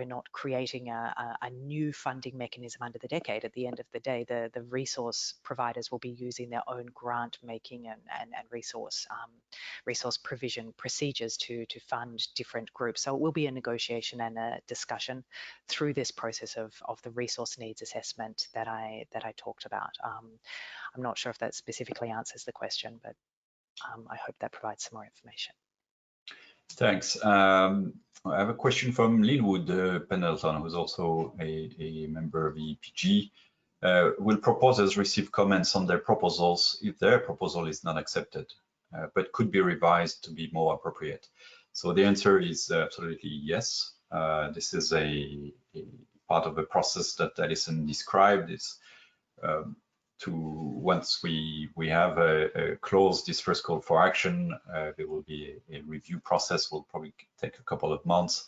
not creating a new funding mechanism under the decade. At the end of the day, the resource providers will be using their own grant making and resource provision procedures to fund different groups. So it will be a negotiation and a discussion through this process of the resource needs assessment that I talked about. I'm not sure if that specifically answers the question, but I hope that provides some more information. Thanks. I have a question from Linwood Pendleton, who's also a member of the EPG. Will proposers receive comments on their proposals if their proposal is not accepted, but could be revised to be more appropriate? So the answer is absolutely yes. This is a part of the process that Alison described. Is once we have closed this first call for action, there will be a review process. Will probably take a couple of months.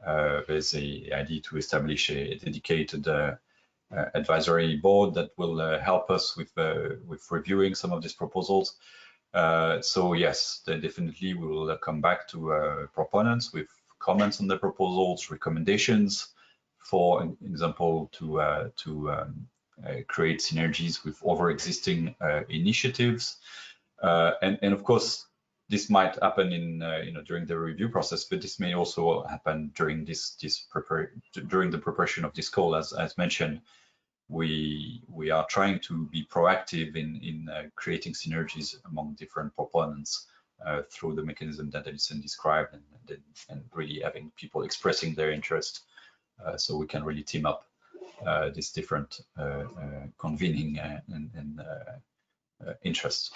There's a idea to establish a dedicated advisory board that will help us with reviewing some of these proposals. So yes, definitely we will come back to proponents with comments on the proposals, recommendations, for example, to create synergies with other existing initiatives, and of course this might happen in during the review process, but this may also happen during during the preparation of this call. As mentioned, we are trying to be proactive in creating synergies among different proponents through the mechanism that Alison described, and really having people expressing their interest, so we can really team up these different convening and interests.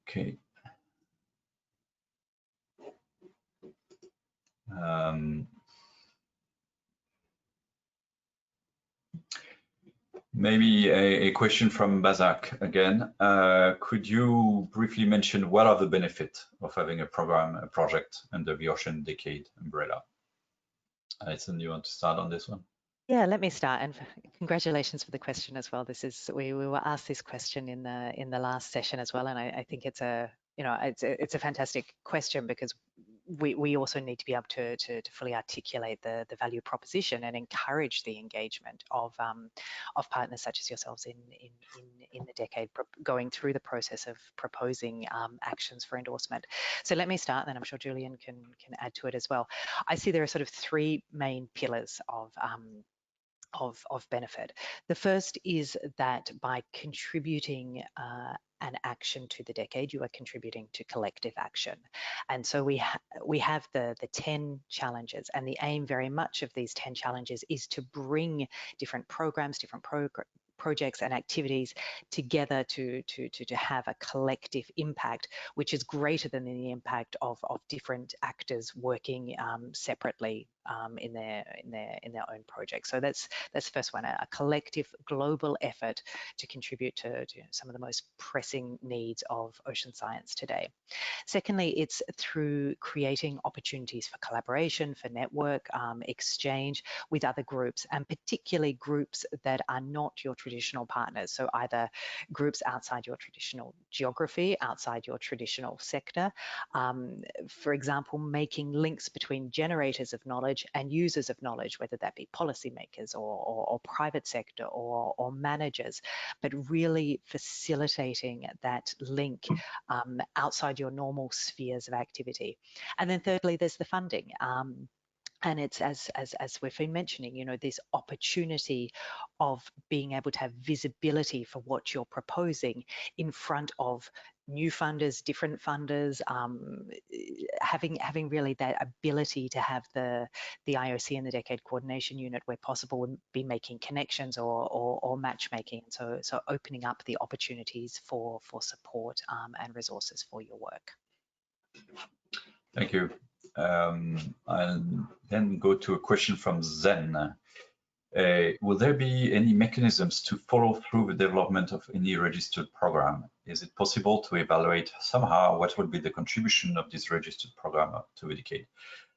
Okay. Maybe a question from Bazak again. Could you briefly mention what are the benefits of having a project under the Ocean Decade umbrella? Alison, you want to start on this one? Yeah, let me start, and congratulations for the question as well. We were asked this question in the last session as well, and I think it's a fantastic question, because we also need to be able to fully articulate the value proposition and encourage the engagement of partners such as yourselves in the decade, going through the process of proposing actions for endorsement. So let me start, and then I'm sure Julian can add to it as well. I see there are sort of three main pillars of benefit. The first is that by contributing an action to the decade, you are contributing to collective action. And so we have the 10 challenges, and the aim very much of these 10 challenges is to bring different programs, different projects and activities together to have a collective impact, which is greater than the impact of different actors working separately in their own projects. So that's the first one, a collective global effort to contribute to some of the most pressing needs of ocean science today. Secondly, it's through creating opportunities for collaboration, for network exchange with other groups, and particularly groups that are not your traditional partners. So either groups outside your traditional geography, outside your traditional sector. For example, making links between generators of knowledge and users of knowledge, whether that be policymakers or private sector or managers, but really facilitating that link outside your normal spheres of activity. And then thirdly, there's the funding. And it's as we've been mentioning, this opportunity of being able to have visibility for what you're proposing in front of new funders, different funders, having really that ability to have the IOC and the Decade Coordination Unit where possible and be making connections or matchmaking. So opening up the opportunities for support and resources for your work. Thank you. I'll then go to a question from Zen. Will there be any mechanisms to follow through the development of any registered program? Is it possible to evaluate somehow what would be the contribution of this registered program to the decade?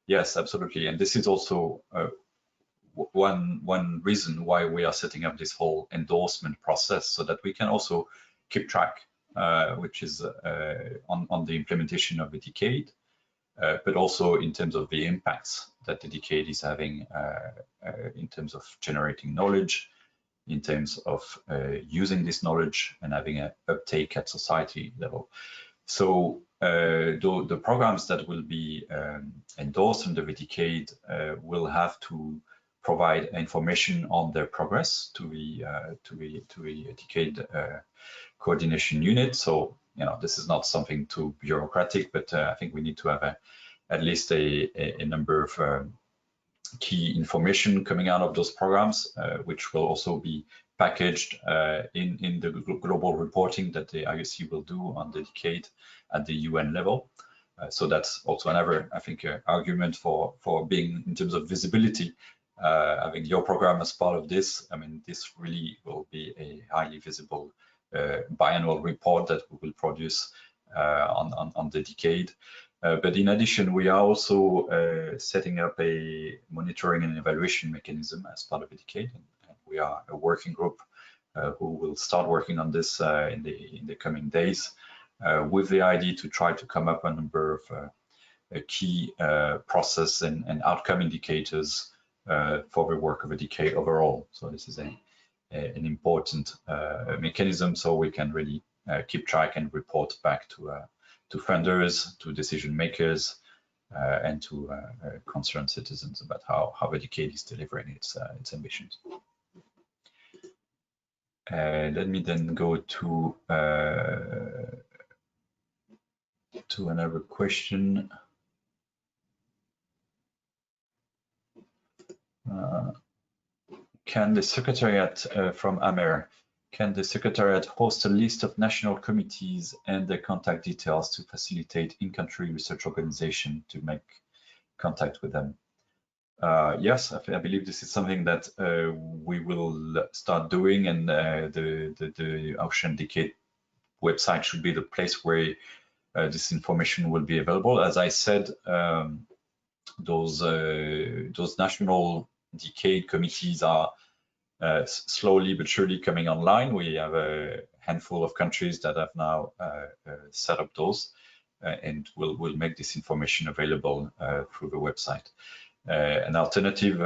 Yes, absolutely. And this is also one reason why we are setting up this whole endorsement process, so that we can also keep track, which is on the implementation of the decade, but also in terms of the impacts that the decade is having in terms of generating knowledge, in terms of using this knowledge and having an uptake at society level. So the programs that will be endorsed under the decade will have to provide information on their progress to the decade coordination unit. So, you know, this is not something too bureaucratic, but I think we need to have at least a number of key information coming out of those programs, which will also be packaged in the global reporting that the IOC will do on the decade at the UN level. So that's also another, I think, argument for being, in terms of visibility, having your program as part of this. I mean, this really will be a highly visible biannual report that we will produce on the decade. But in addition, we are also setting up a monitoring and evaluation mechanism as part of the decade. And we are a working group who will start working on this in the coming days, with the idea to try to come up with a number of key process and outcome indicators for the work of a decade overall. So this is an important mechanism, so we can really keep track and report back to funders, to decision makers, and to concerned citizens about how the decade is delivering its ambitions. Let me then go to another question. Can the Secretariat, from Amer, can the Secretariat host a list of national committees and their contact details to facilitate in-country research organization to make contact with them? Yes, I believe this is something that we will start doing, and the Ocean Decade website should be the place where this information will be available. As I said, those national decade committees are slowly but surely coming online. We have a handful of countries that have now set up those, and we'll make this information available through the website. An alternative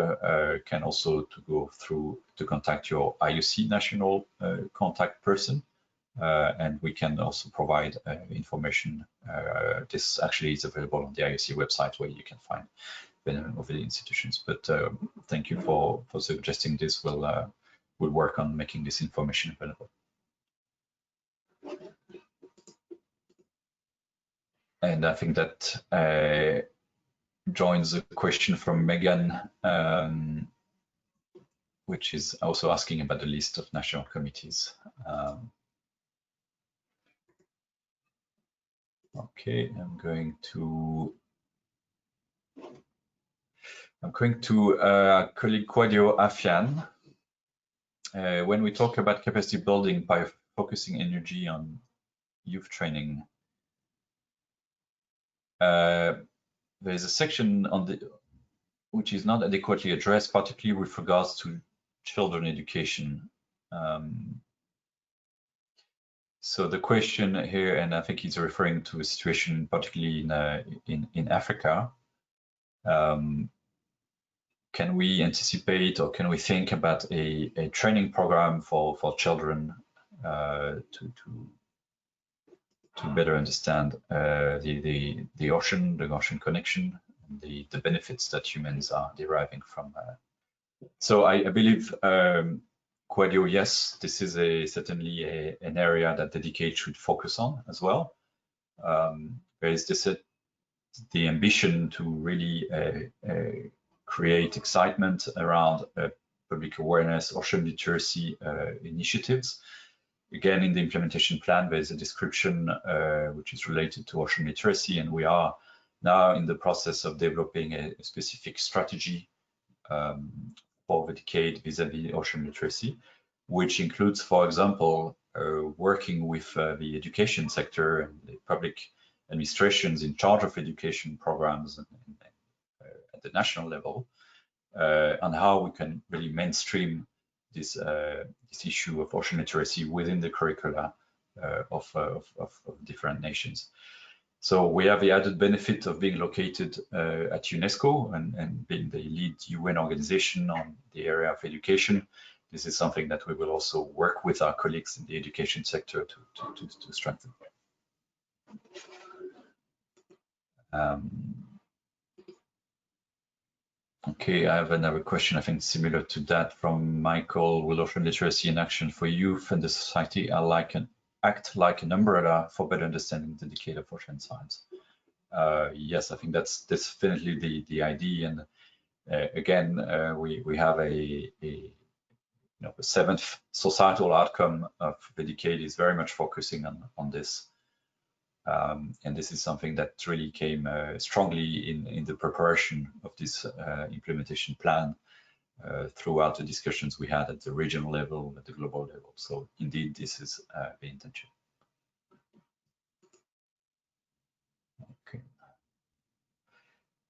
can also to contact your IOC national contact person, and we can also provide information. This actually is available on the IOC website, where you can find of the institutions. But thank you for suggesting this. We'll work on making this information available. And I think that joins a question from Megan, which is also asking about the list of national committees. Okay, I'm going to colleague Claudio Afian. When we talk about capacity building by focusing energy on youth training, there's a section on which is not adequately addressed, particularly with regards to children education. So the question here, and I think he's referring to a situation particularly in Africa. Can we anticipate, or can we think about a training program for children to better understand the ocean connection, and the benefits that humans are deriving from? So I believe Quadio, yes, this is certainly an area that the Decade should focus on as well. There is the ambition to really create excitement around public awareness, ocean literacy initiatives. Again, in the implementation plan, there's a description which is related to ocean literacy, and we are now in the process of developing a specific strategy for the Decade vis-à-vis ocean literacy, which includes, for example, working with the education sector and the public administrations in charge of education programs at the national level, on how we can really mainstream this issue of ocean literacy within the curricula of different nations. So we have the added benefit of being located at UNESCO and being the lead UN organization on the area of education. This is something that we will also work with our colleagues in the education sector to strengthen. Okay, I have another question, I think similar to that from Michael. Will ocean literacy in action for youth and the society act like an umbrella for better understanding the Decade of Ocean Science? Yes, I think that's definitely the idea. And again, we have a the seventh societal outcome of the Decade is very much focusing on this. And this is something that really came strongly in the preparation of this implementation plan throughout the discussions we had at the regional level, at the global level. So indeed, this is the intention. Okay.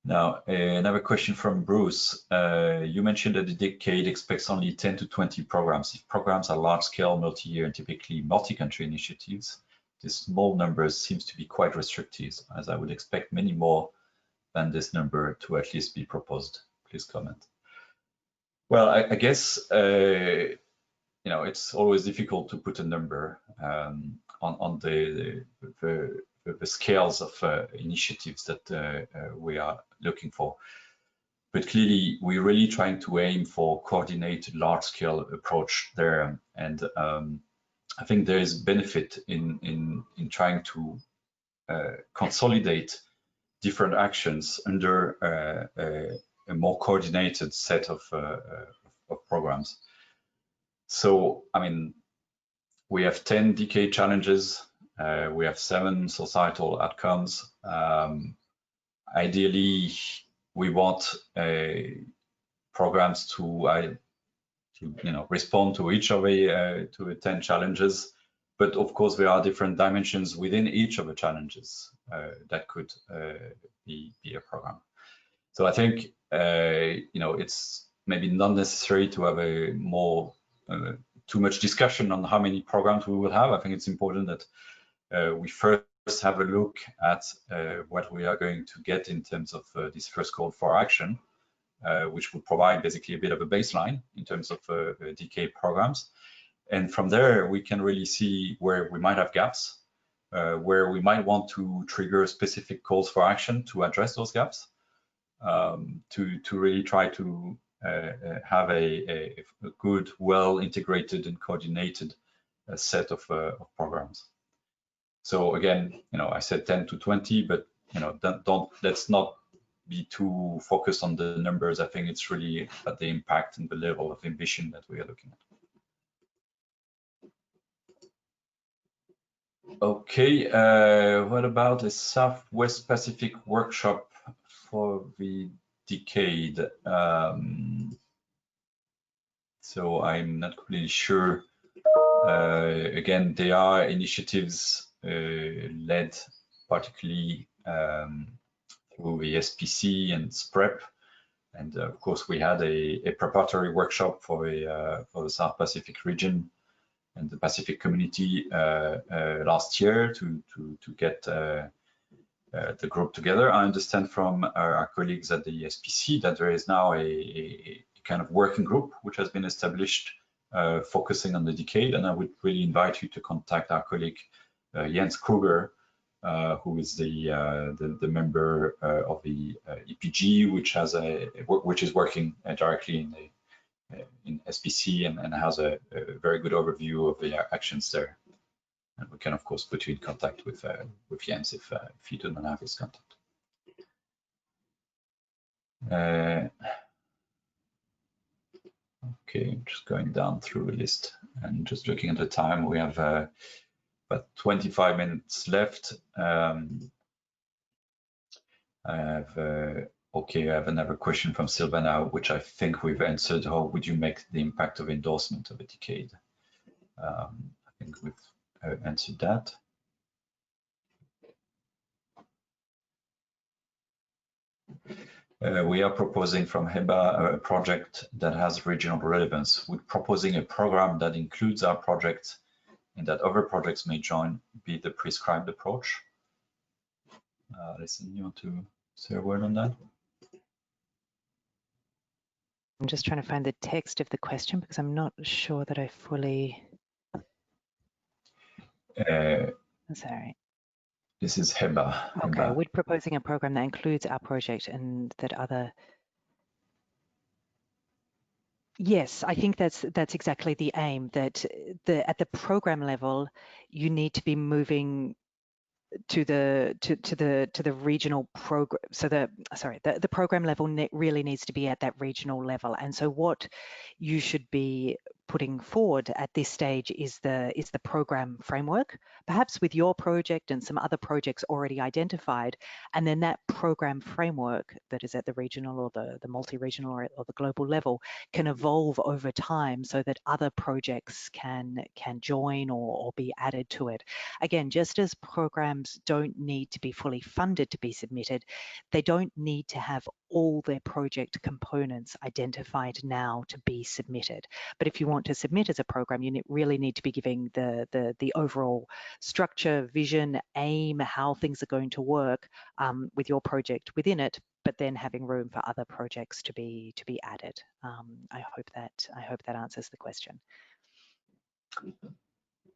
Now, another question from Bruce. You mentioned that the Decade expects only 10 to 20 programs. If programs are large-scale, multi-year, and typically multi-country initiatives, this small numbers seems to be quite restrictive, as I would expect many more than this number to at least be proposed. Please comment. Well, I guess it's always difficult to put a number on the scales of initiatives that we are looking for. But clearly, we're really trying to aim for coordinated large-scale approach there, and I think there is benefit in trying to consolidate different actions under a more coordinated set of programs. So, I mean, we have 10 Decade challenges. We have 7 societal outcomes. Ideally, we want programs to respond to each of the 10 challenges, but of course there are different dimensions within each of the challenges that could be a program. So I think it's maybe not necessary to have a more too much discussion on how many programs we will have. I think it's important that we first have a look at what we are going to get in terms of this first call for action, which will provide basically a bit of a baseline in terms of Decade programs. And from there, we can really see where we might have gaps, where we might want to trigger specific calls for action to address those gaps, to really try to have a good, well integrated and coordinated set of programs. So again, I said 10 to 20, but let's not be too focused on the numbers. I think it's really at the impact and the level of ambition that we are looking at. Okay, what about a Southwest Pacific workshop for the Decade? So I'm not really sure. Again, there are initiatives led particularly through the SPC and SPREP. And of course, we had a preparatory workshop for the South Pacific region and the Pacific community last year to get the group together. I understand from our colleagues at the SPC that there is now a kind of working group which has been established focusing on the Decade, and I would really invite you to contact our colleague Jens Kruger, who is the member of the EPG, which is working directly in SPC and has a very good overview of the actions there. And we can of course put you in contact with Jens if you do not have his contact. Okay, just going down through a list and just looking at the time. We have about 25 minutes left. I have another question from Silvana, which I think we've answered. How would you make the impact of endorsement of a decade? I think we've answered that. We are proposing from HEBA a project that has regional relevance. Would proposing a program that includes our project and that other projects may join be the prescribed approach? Listen, you want to say a word on that? I'm just trying to find the text of the question because I'm not sure that I fully. Sorry. This is HEBA. Okay, we're proposing a program that includes our project and that other. Yes, I think that's exactly the aim. That at the program level, you need to be moving to the regional program. So the program level really needs to be at that regional level. And so what you should be putting forward at this stage is the program framework, perhaps with your project and some other projects already identified, and then that program framework that is at the regional or the multi-regional or the global level can evolve over time so that other projects can join or be added to it. Again, just as programs don't need to be fully funded to be submitted, they don't need to have all their project components identified now to be submitted. But if you want to submit as a program, you really need to be giving the overall structure, vision, aim, how things are going to work with your project within it, but then having room for other projects to be added. I hope that answers the question.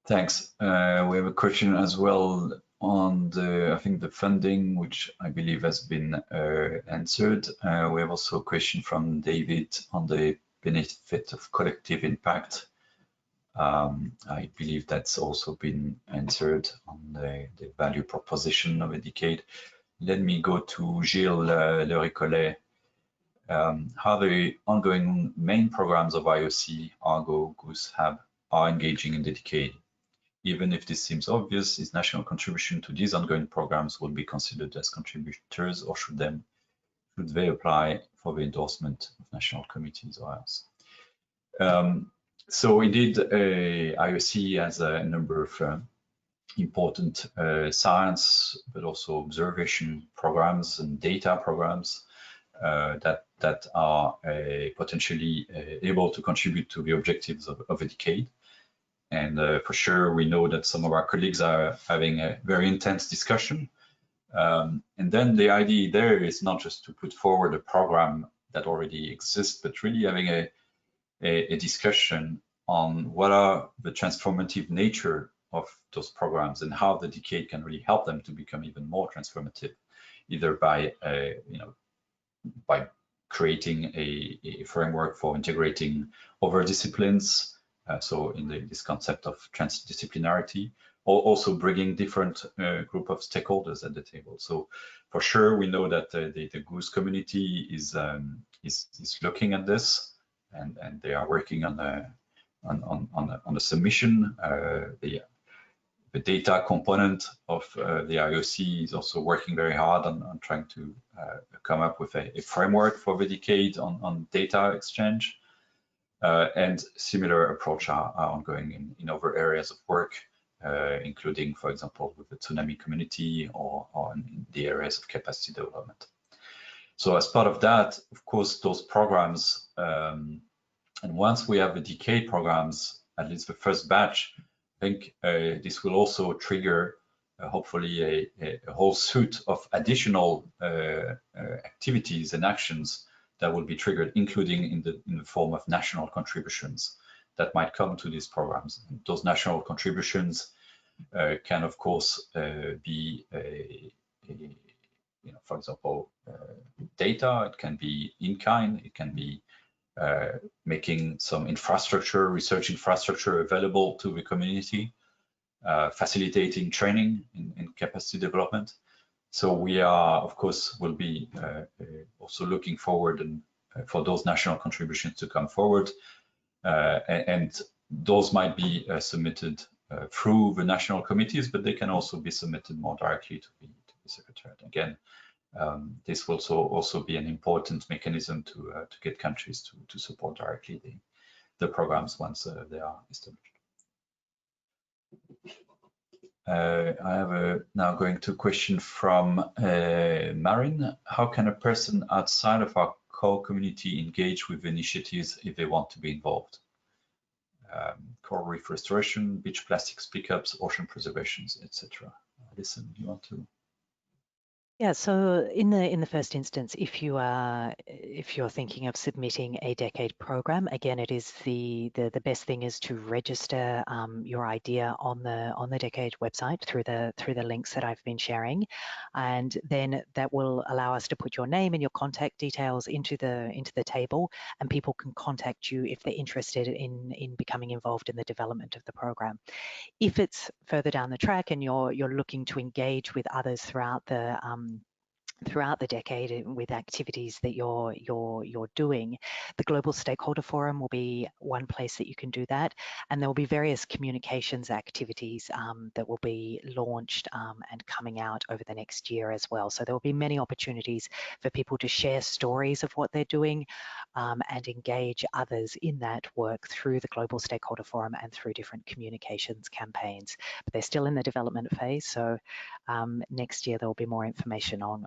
Thanks. We have a question as well on I think the funding, which I believe has been answered. We have also a question from David on the benefit of collective impact. I believe that's also been answered on the value proposition of a decade. Let me go to Gilles Le Recollet. How the ongoing main programs of IOC, Argo, Goose, Hab are engaging in the decade. Even if this seems obvious, is national contribution to these ongoing programs will be considered as contributors, or should they apply for the endorsement of national committees or else? So indeed, IOC has a number of important science, but also observation programs and data programs that are potentially able to contribute to the objectives of a decade. And for sure, we know that some of our colleagues are having a very intense discussion. And then the idea there is not just to put forward a program that already exists, but really having a discussion on what are the transformative nature of those programs and how the decade can really help them to become even more transformative, either by by creating a framework for integrating over disciplines. So in this concept of transdisciplinarity, or also bringing different group of stakeholders at the table. So for sure, we know that the Goose community is looking at this, and they are working on a submission. The data component of the IOC is also working very hard on trying to come up with a framework for the decade on data exchange. And similar approach are ongoing in other areas of work, including, for example, with the tsunami community or in the areas of capacity development. So as part of that, of course, those programs, and once we have the decade programs, at least the first batch, I think this will also trigger hopefully a whole suite of additional activities and actions that will be triggered, including in the form of national contributions that might come to these programs. And those national contributions can, of course, be for example, data. It can be in kind. It can be making some infrastructure, research infrastructure available to the community, facilitating training in capacity development. So we are, of course, will be also looking forward and for those national contributions to come forward. And those might be submitted through the national committees, but they can also be submitted more directly to the Secretariat. Again, this will also be an important mechanism to get countries to support directly the programs once they are established. I have now going to a question from Marin. How can a person outside of our core community engage with initiatives if they want to be involved? Coral reef restoration, beach plastics pickups, ocean preservations, etc. Alison, you want to? Yeah, so in the first instance, if you're thinking of submitting a decade program, again, it is the best thing is to register your idea on the decade website through the links that I've been sharing, and then that will allow us to put your name and your contact details into the table, and people can contact you if they're interested in becoming involved in the development of the program. If it's further down the track and you're looking to engage with others throughout the decade with activities that you're doing, the Global Stakeholder Forum will be one place that you can do that, and there will be various communications activities that will be launched and coming out over the next year as well. So there will be many opportunities for people to share stories of what they're doing and engage others in that work through the Global Stakeholder Forum and through different communications campaigns. But they're still in the development phase, so next year there will be more information on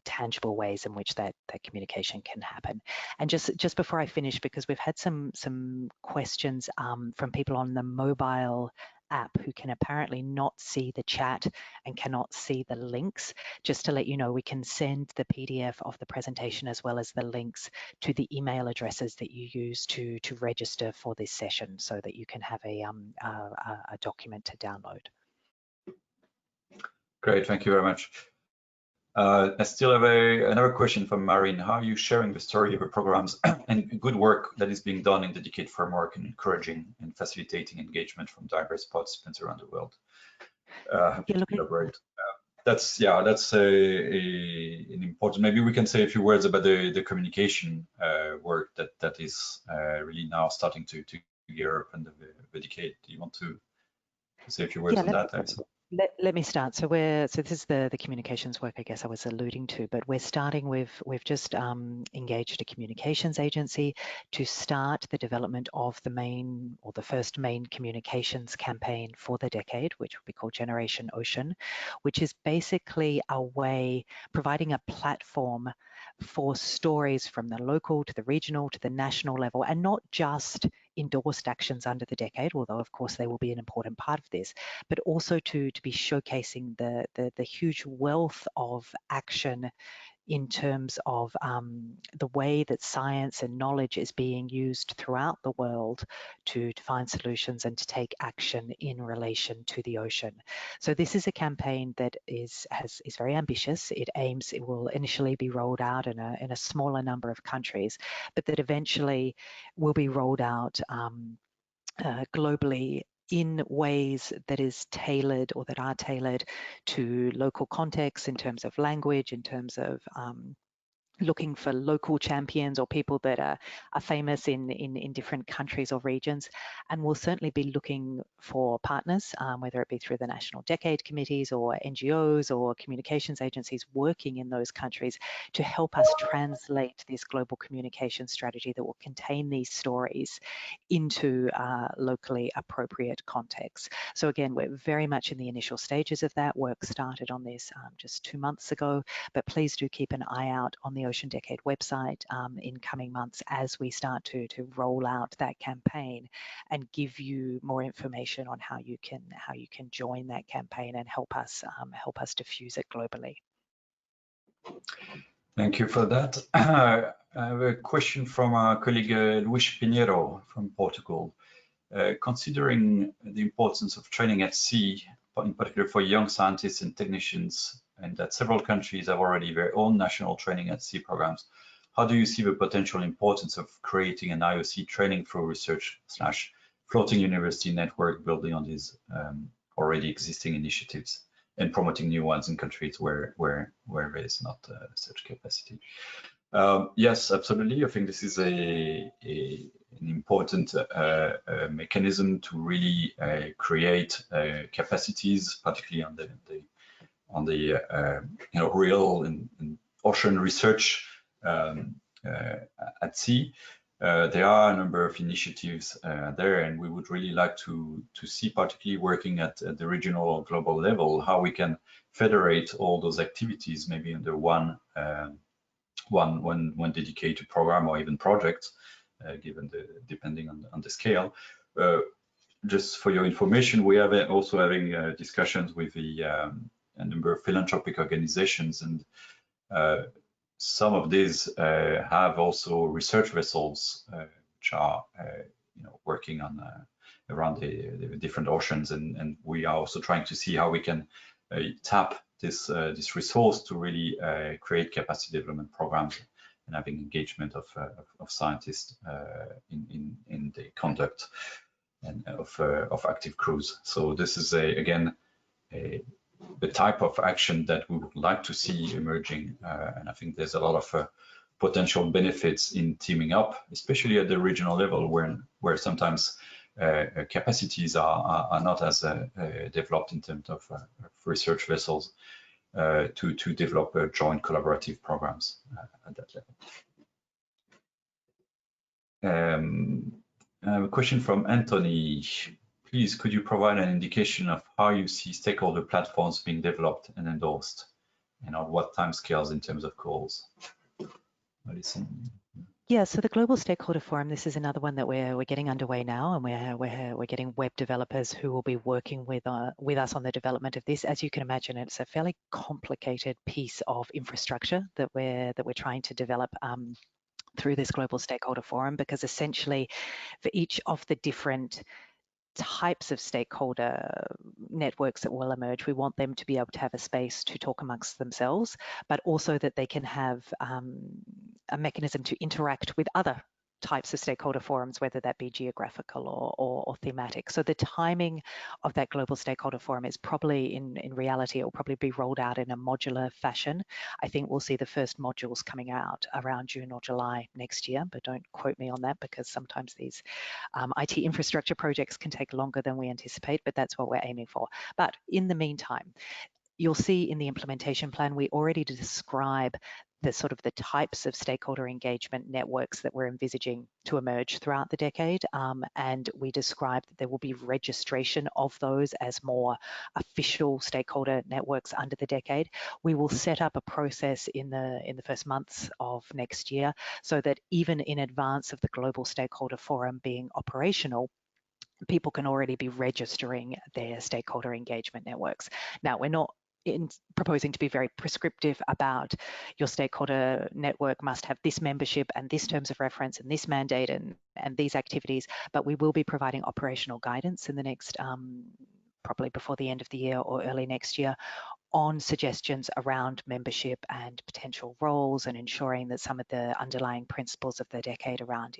tangible ways in which that communication can happen. And just before I finish, because we've had some questions from people on the mobile app who can apparently not see the chat and cannot see the links, just to let you know, we can send the PDF of the presentation as well as the links to the email addresses that you use to register for this session, so that you can have a document to download. Great, thank you very much. I still have another question from Marin. How are you sharing the story of the programs and good work that is being done in the Decade framework and encouraging and facilitating engagement from diverse participants around the world? Elaborate. That's an important. Maybe we can say a few words about the communication work that is really now starting to gear up under the Decade. Do you want to say a few words on that? Let me start. So this is the communications work I guess I was alluding to, but we're starting with, we've just engaged a communications agency to start the development of the first main communications campaign for the decade, which will be called Generation Ocean, which is basically a way, providing a platform for stories from the local to the regional to the national level, and not just endorsed actions under the decade, although of course they will be an important part of this, but also to be showcasing the huge wealth of action in terms of the way that science and knowledge is being used throughout the world to find solutions and to take action in relation to the ocean. So this is a campaign that is very ambitious. It will initially be rolled out in a smaller number of countries, but that eventually will be rolled out globally in ways that is tailored, or that are tailored to local contexts in terms of language, in terms of looking for local champions or people that are famous in different countries or regions. And we'll certainly be looking for partners, whether it be through the national decade committees or NGOs or communications agencies working in those countries, to help us translate this global communication strategy that will contain these stories into locally appropriate contexts. So again, we're very much in the initial stages of that. Work started on this just 2 months ago, but please do keep an eye out on the Ocean Decade website in coming months as we start to roll out that campaign and give you more information on how you can join that campaign and help us diffuse it globally. Thank you for that. I have a question from our colleague Luis Pinheiro from Portugal. Considering the importance of training at sea, in particular for young scientists and technicians, and that several countries have already their own national training at sea programs, how do you see the potential importance of creating an IOC training for research / floating university network building on these already existing initiatives and promoting new ones in countries where there is not such capacity? Yes, absolutely. I think this is an important mechanism to really create capacities, particularly on the real and ocean research at sea. There are a number of initiatives there, and we would really like to see, particularly working at the regional or global level, how we can federate all those activities maybe under one dedicated program or even project, depending on the scale. Just for your information, we are also having discussions with a number of philanthropic organizations, and some of these have also research vessels which are working on around the different oceans, and we are also trying to see how we can tap this resource to really create capacity development programs and having engagement of scientists in the conduct and of active crews. So this is again the type of action that we would like to see emerging, and I think there's a lot of potential benefits in teaming up, especially at the regional level, where sometimes capacities are not as developed in terms of research vessels to develop joint collaborative programs at that level. A question from Anthony. Please, could you provide an indication of how you see stakeholder platforms being developed and endorsed, and on what timescales in terms of calls? Alison. Yeah, so the Global Stakeholder Forum, this is another one that we're getting underway now, and we're getting web developers who will be working with us on the development of this. As you can imagine, it's a fairly complicated piece of infrastructure that we're trying to develop through this Global Stakeholder Forum, because essentially for each of the different types of stakeholder networks that will emerge, we want them to be able to have a space to talk amongst themselves, but also that they can have a mechanism to interact with other types of stakeholder forums, whether that be geographical or thematic. So the timing of that Global Stakeholder Forum is probably, in reality, it will probably be rolled out in a modular fashion. I think we'll see the first modules coming out around June or July next year, but don't quote me on that, because sometimes these IT infrastructure projects can take longer than we anticipate, but that's what we're aiming for. But in the meantime, you'll see in the implementation plan, we already describe the types of stakeholder engagement networks that we're envisaging to emerge throughout the decade. And we describe that there will be registration of those as more official stakeholder networks under the decade. We will set up a process in the first months of next year, so that even in advance of the Global Stakeholder Forum being operational, people can already be registering their stakeholder engagement networks. Now, we're not proposing to be very prescriptive about your stakeholder network must have this membership and this terms of reference and this mandate and these activities, but we will be providing operational guidance in the next, probably before the end of the year or early next year, on suggestions around membership and potential roles, and ensuring that some of the underlying principles of the decade around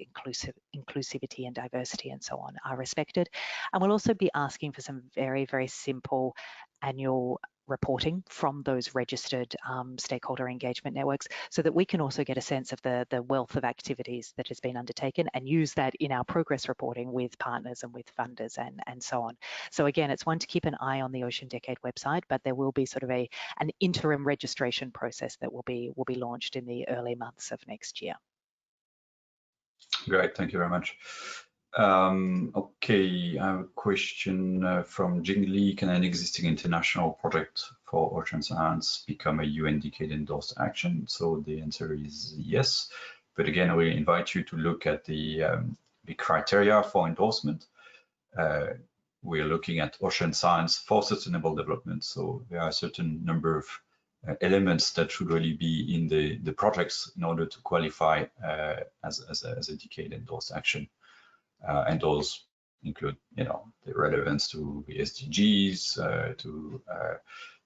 inclusivity and diversity and so on are respected. And we'll also be asking for some very, very simple annual reporting from those registered stakeholder engagement networks, so that we can also get a sense of the wealth of activities that has been undertaken and use that in our progress reporting with partners and with funders and so on. So again, it's one to keep an eye on the Ocean Decade website, but there will be sort of an interim registration process that will be launched in the early months of next year. Great, thank you very much. Okay, I have a question from Jing Li. Can an existing international project for ocean science become a UN Decade endorsed action? So the answer is yes. But again, we invite you to look at the criteria for endorsement. We're looking at ocean science for sustainable development. So there are a certain number of elements that should really be in the projects in order to qualify as a decade endorsed action. And those include, the relevance to the SDGs, to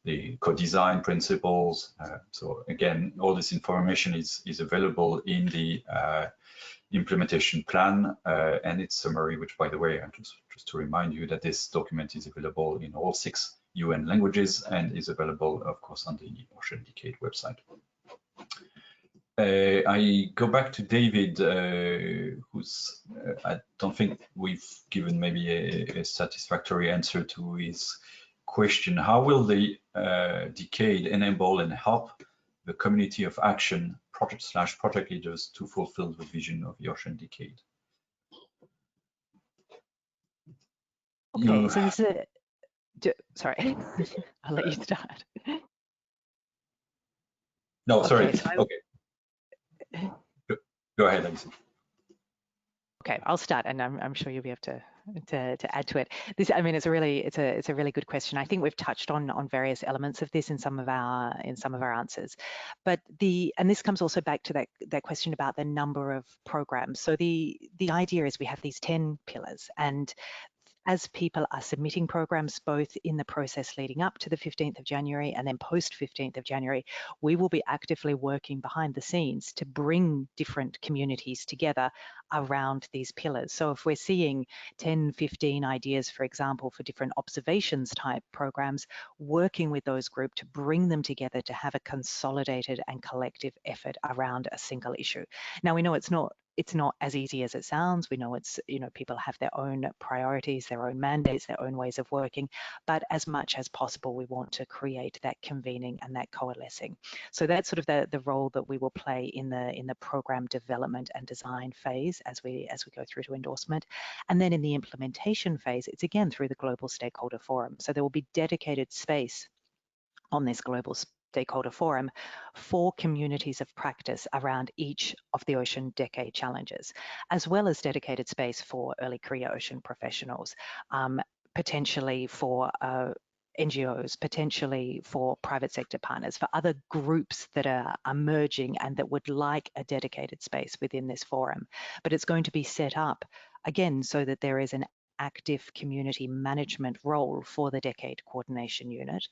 the co-design principles. So again, all this information is available in the implementation plan and its summary, which, by the way, just to remind you that this document is available in all 6 UN languages and is available, of course, on the Ocean Decade website. I go back to David, who's, I don't think we've given maybe a satisfactory answer to his question. How will the Decade enable and help the community of action project leaders to fulfill the vision of the Ocean Decade? Okay, so this is sorry, I'll let you start. No, sorry. Okay, so Go ahead, Alison. Okay, I'll start, and I'm sure you'll be able to add to it. This, I mean, it's a really good question. I think we've touched on various elements of this in some of our answers, but and this comes also back to that question about the number of programs. So the idea is we have these 10 pillars, and as people are submitting programs, both in the process leading up to the 15th of January and then post 15th of January, we will be actively working behind the scenes to bring different communities together around these pillars. So if we're seeing 10, 15 ideas, for example, for different observations type programs, working with those groups to bring them together to have a consolidated and collective effort around a single issue. Now, we know it's not as easy as it sounds. We know it's, people have their own priorities, their own mandates, their own ways of working, but as much as possible, we want to create that convening and that coalescing. So that's sort of the role that we will play in the program development and design phase as we go through to endorsement. And then in the implementation phase, it's again through the Global Stakeholder Forum. So there will be dedicated space on this Global Stakeholder Forum for communities of practice around each of the Ocean Decade challenges, as well as dedicated space for early career ocean professionals, potentially for NGOs, potentially for private sector partners, for other groups that are emerging and that would like a dedicated space within this forum. But it's going to be set up, again, so that there is an active community management role for the Decade Coordination Unit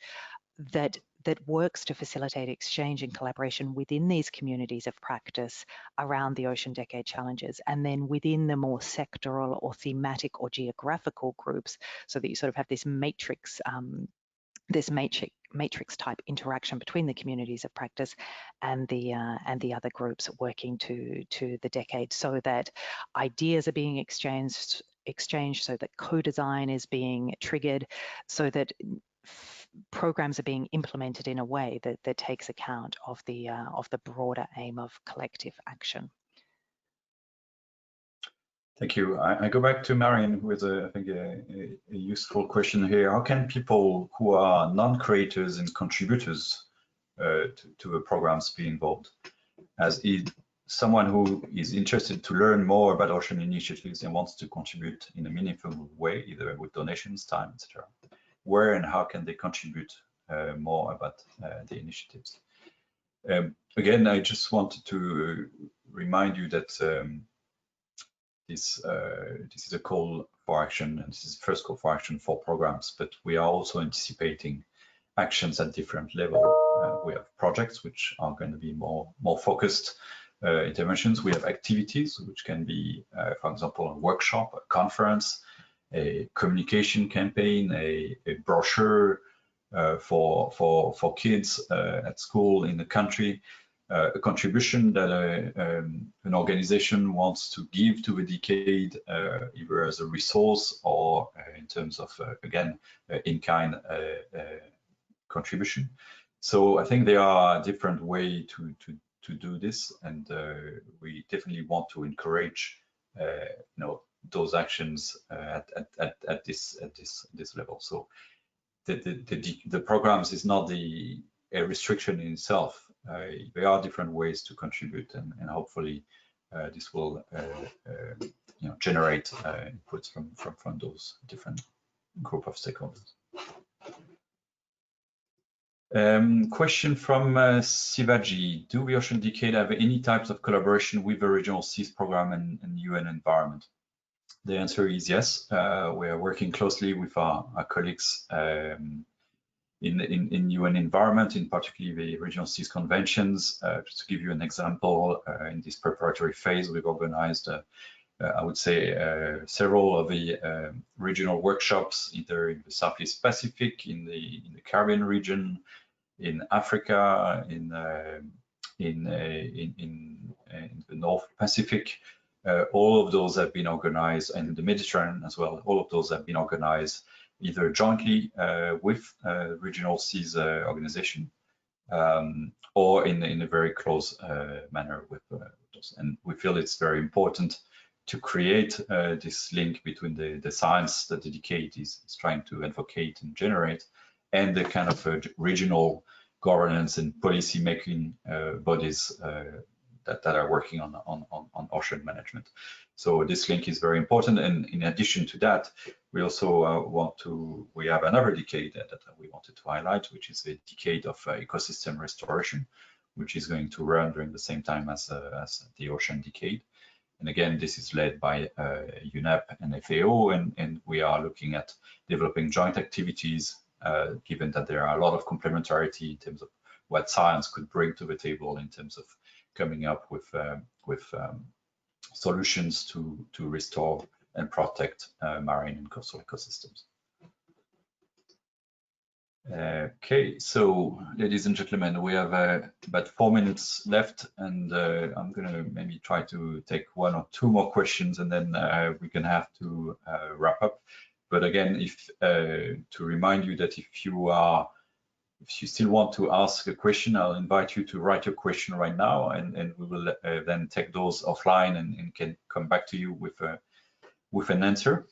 that works to facilitate exchange and collaboration within these communities of practice around the Ocean Decade challenges, and then within the more sectoral or thematic or geographical groups, so that you sort of have this matrix type interaction between the communities of practice and the other groups working to the decade, so that ideas are being exchanged, so that co-design is being triggered, so that programs are being implemented in a way that takes account of the broader aim of collective action. Thank you. I go back to Marion with I think a useful question here. How can people who are non-creators and contributors to the programs be involved? As someone who is interested to learn more about ocean initiatives and wants to contribute in a meaningful way, either with donations, time, etc. Where and how can they contribute more about the initiatives? Again, I just wanted to remind you that this is a call for action, and this is the first call for action for programs, but we are also anticipating actions at different levels. We have projects which are going to be more focused interventions. We have activities which can be, for example, a workshop, a conference, a communication campaign, a brochure for kids at school in the country, a contribution that an organization wants to give to the decade, either as a resource or in terms of, again, in-kind contribution. So I think there are different ways to do this, and we definitely want to encourage those actions at this level. So the programs is not a restriction in itself. There are different ways to contribute, and hopefully this will generate inputs from those different group of stakeholders. Question from Sivaji. Do the Ocean Decade have any types of collaboration with the regional SEAS program and UN environment? The answer is yes. We are working closely with our colleagues in UN environment, in particular the regional seas conventions. Just to give you an example, in this preparatory phase, we've organized, I would say, several of the regional workshops, either in the Southeast Pacific, in the Caribbean region, in Africa, in the North Pacific. All of those have been organized, and in the Mediterranean as well. All of those have been organized either jointly with regional seas organization or in a very close manner with those. And we feel it's very important to create this link between the science that the decade is trying to advocate and generate, and the kind of regional governance and policy making bodies that are working on ocean management. So this link is very important. And in addition to that, we also we have another decade that we wanted to highlight, which is the decade of ecosystem restoration, which is going to run during the same time as the ocean decade. And again, this is led by UNEP and FAO, and we are looking at developing joint activities, given that there are a lot of complementarity in terms of what science could bring to the table in terms of coming up with solutions to restore and protect marine and coastal ecosystems. Okay, so ladies and gentlemen, we have about 4 minutes left, and I'm going to maybe try to take 1 or 2 more questions, and then we're going to have to wrap up. But again, to remind you that if you still want to ask a question, I'll invite you to write your question right now, and we will then take those offline and can come back to you with an answer.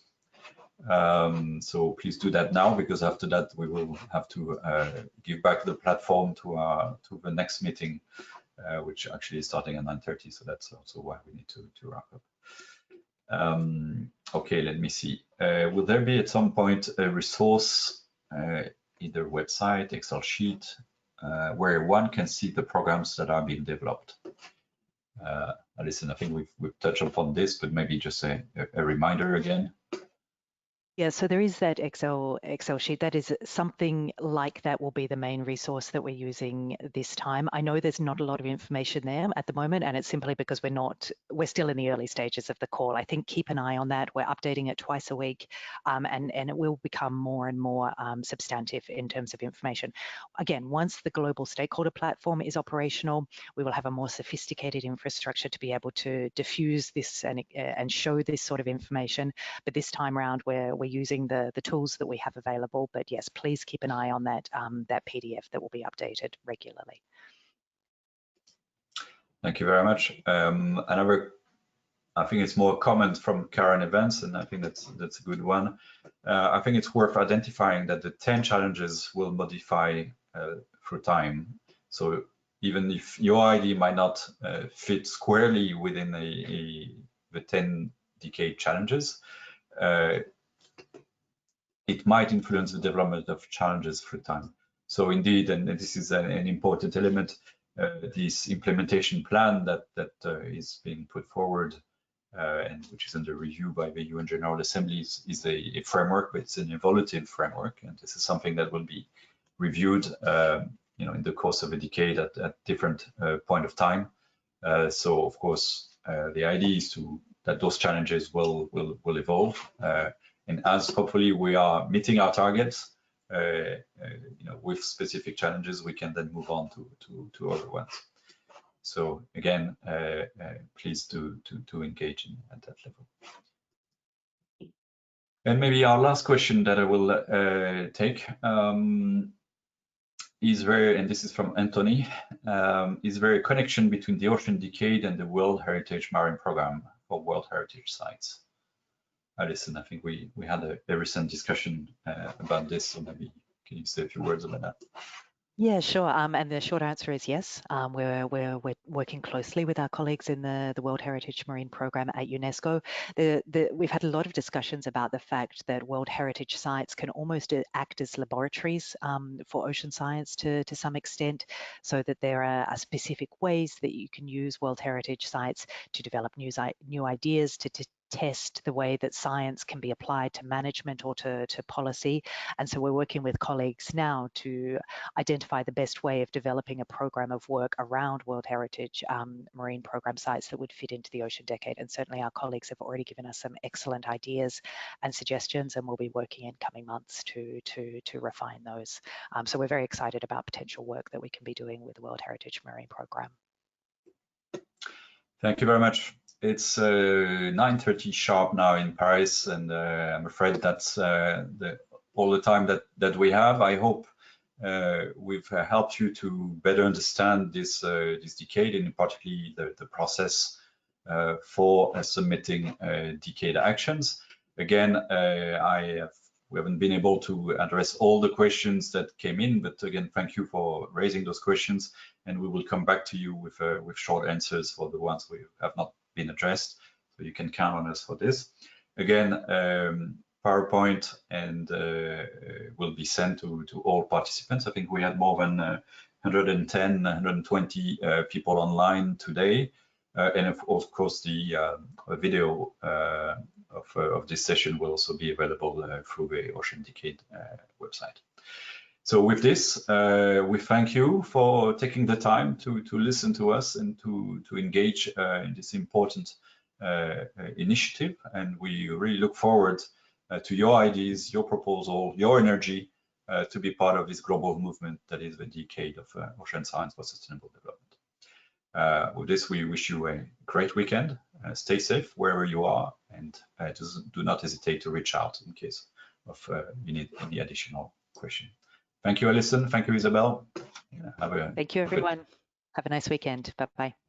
So please do that now, because after that we will have to give back the platform to the next meeting, which actually is starting at 9:30. So that's also why we need to wrap up. Okay, let me see. Will there be at some point a resource, either website, Excel sheet, where one can see the programs that are being developed? Alison, I think we've touched upon this, but maybe just a reminder again. Yeah, so there is that Excel sheet. That is something like that will be the main resource that we're using this time. I know there's not a lot of information there at the moment, and it's simply because we're still in the early stages of the call. I think keep an eye on that. We're updating it twice a week, and it will become more and more substantive in terms of information. Again, once the global stakeholder platform is operational, we will have a more sophisticated infrastructure to be able to diffuse this and show this sort of information. But this time around, we're using the tools that we have available. But yes, please keep an eye on that PDF that will be updated regularly. Thank you very much. I think it's more comment from Karen Evans, and I think that's a good one. I think it's worth identifying that the 10 challenges will modify through time. So even if your idea might not fit squarely within the 10 decade challenges, it might influence the development of challenges through time. So indeed, and this is an important element, this implementation plan that is being put forward and which is under review by the UN General Assembly is a framework, but it's an evolutive framework, and this is something that will be reviewed, in the course of a decade at different point of time. So of course, the idea is that those challenges will evolve. And as hopefully we are meeting our targets, with specific challenges, we can then move on to other ones. So again, please to engage at that level. And maybe our last question that I will take is and this is from Anthony, is there a connection between the Ocean Decade and the World Heritage Marine Program for World Heritage Sites? Alison, I think we had a recent discussion about this, so maybe can you say a few words about that? Yeah, sure. And the short answer is yes. We're working closely with our colleagues in the World Heritage Marine Program at UNESCO. We've had a lot of discussions about the fact that World Heritage sites can almost act as laboratories for ocean science to some extent, so that there are specific ways that you can use World Heritage sites to develop new ideas, to test the way that science can be applied to management or to policy. And so we're working with colleagues now to identify the best way of developing a program of work around World Heritage marine program sites that would fit into the Ocean Decade. And certainly our colleagues have already given us some excellent ideas and suggestions, and we'll be working in coming months to refine those. So we're very excited about potential work that we can be doing with the World Heritage Marine Program. Thank you very much. It's 9:30 sharp now in Paris, and I'm afraid that's all the time that we have. I hope we've helped you to better understand this decade, and particularly the process for submitting decade actions. Again, we haven't been able to address all the questions that came in, but again, thank you for raising those questions, and we will come back to you with short answers for the ones we have not been addressed. So you can count on us for this. Again, PowerPoint and will be sent to all participants. I think we had more than 110, 120 people online today. And of course, the video of this session will also be available through the Ocean Decade website. So with this, we thank you for taking the time to listen to us and to engage in this important initiative. And we really look forward to your ideas, your proposal, your energy to be part of this global movement that is the decade of ocean science for sustainable development. With this, we wish you a great weekend. Stay safe wherever you are, and do not hesitate to reach out in case of you need any additional question. Thank you, Alison. Thank you, Isabel. Thank you, everyone. Have a nice weekend. Bye-bye.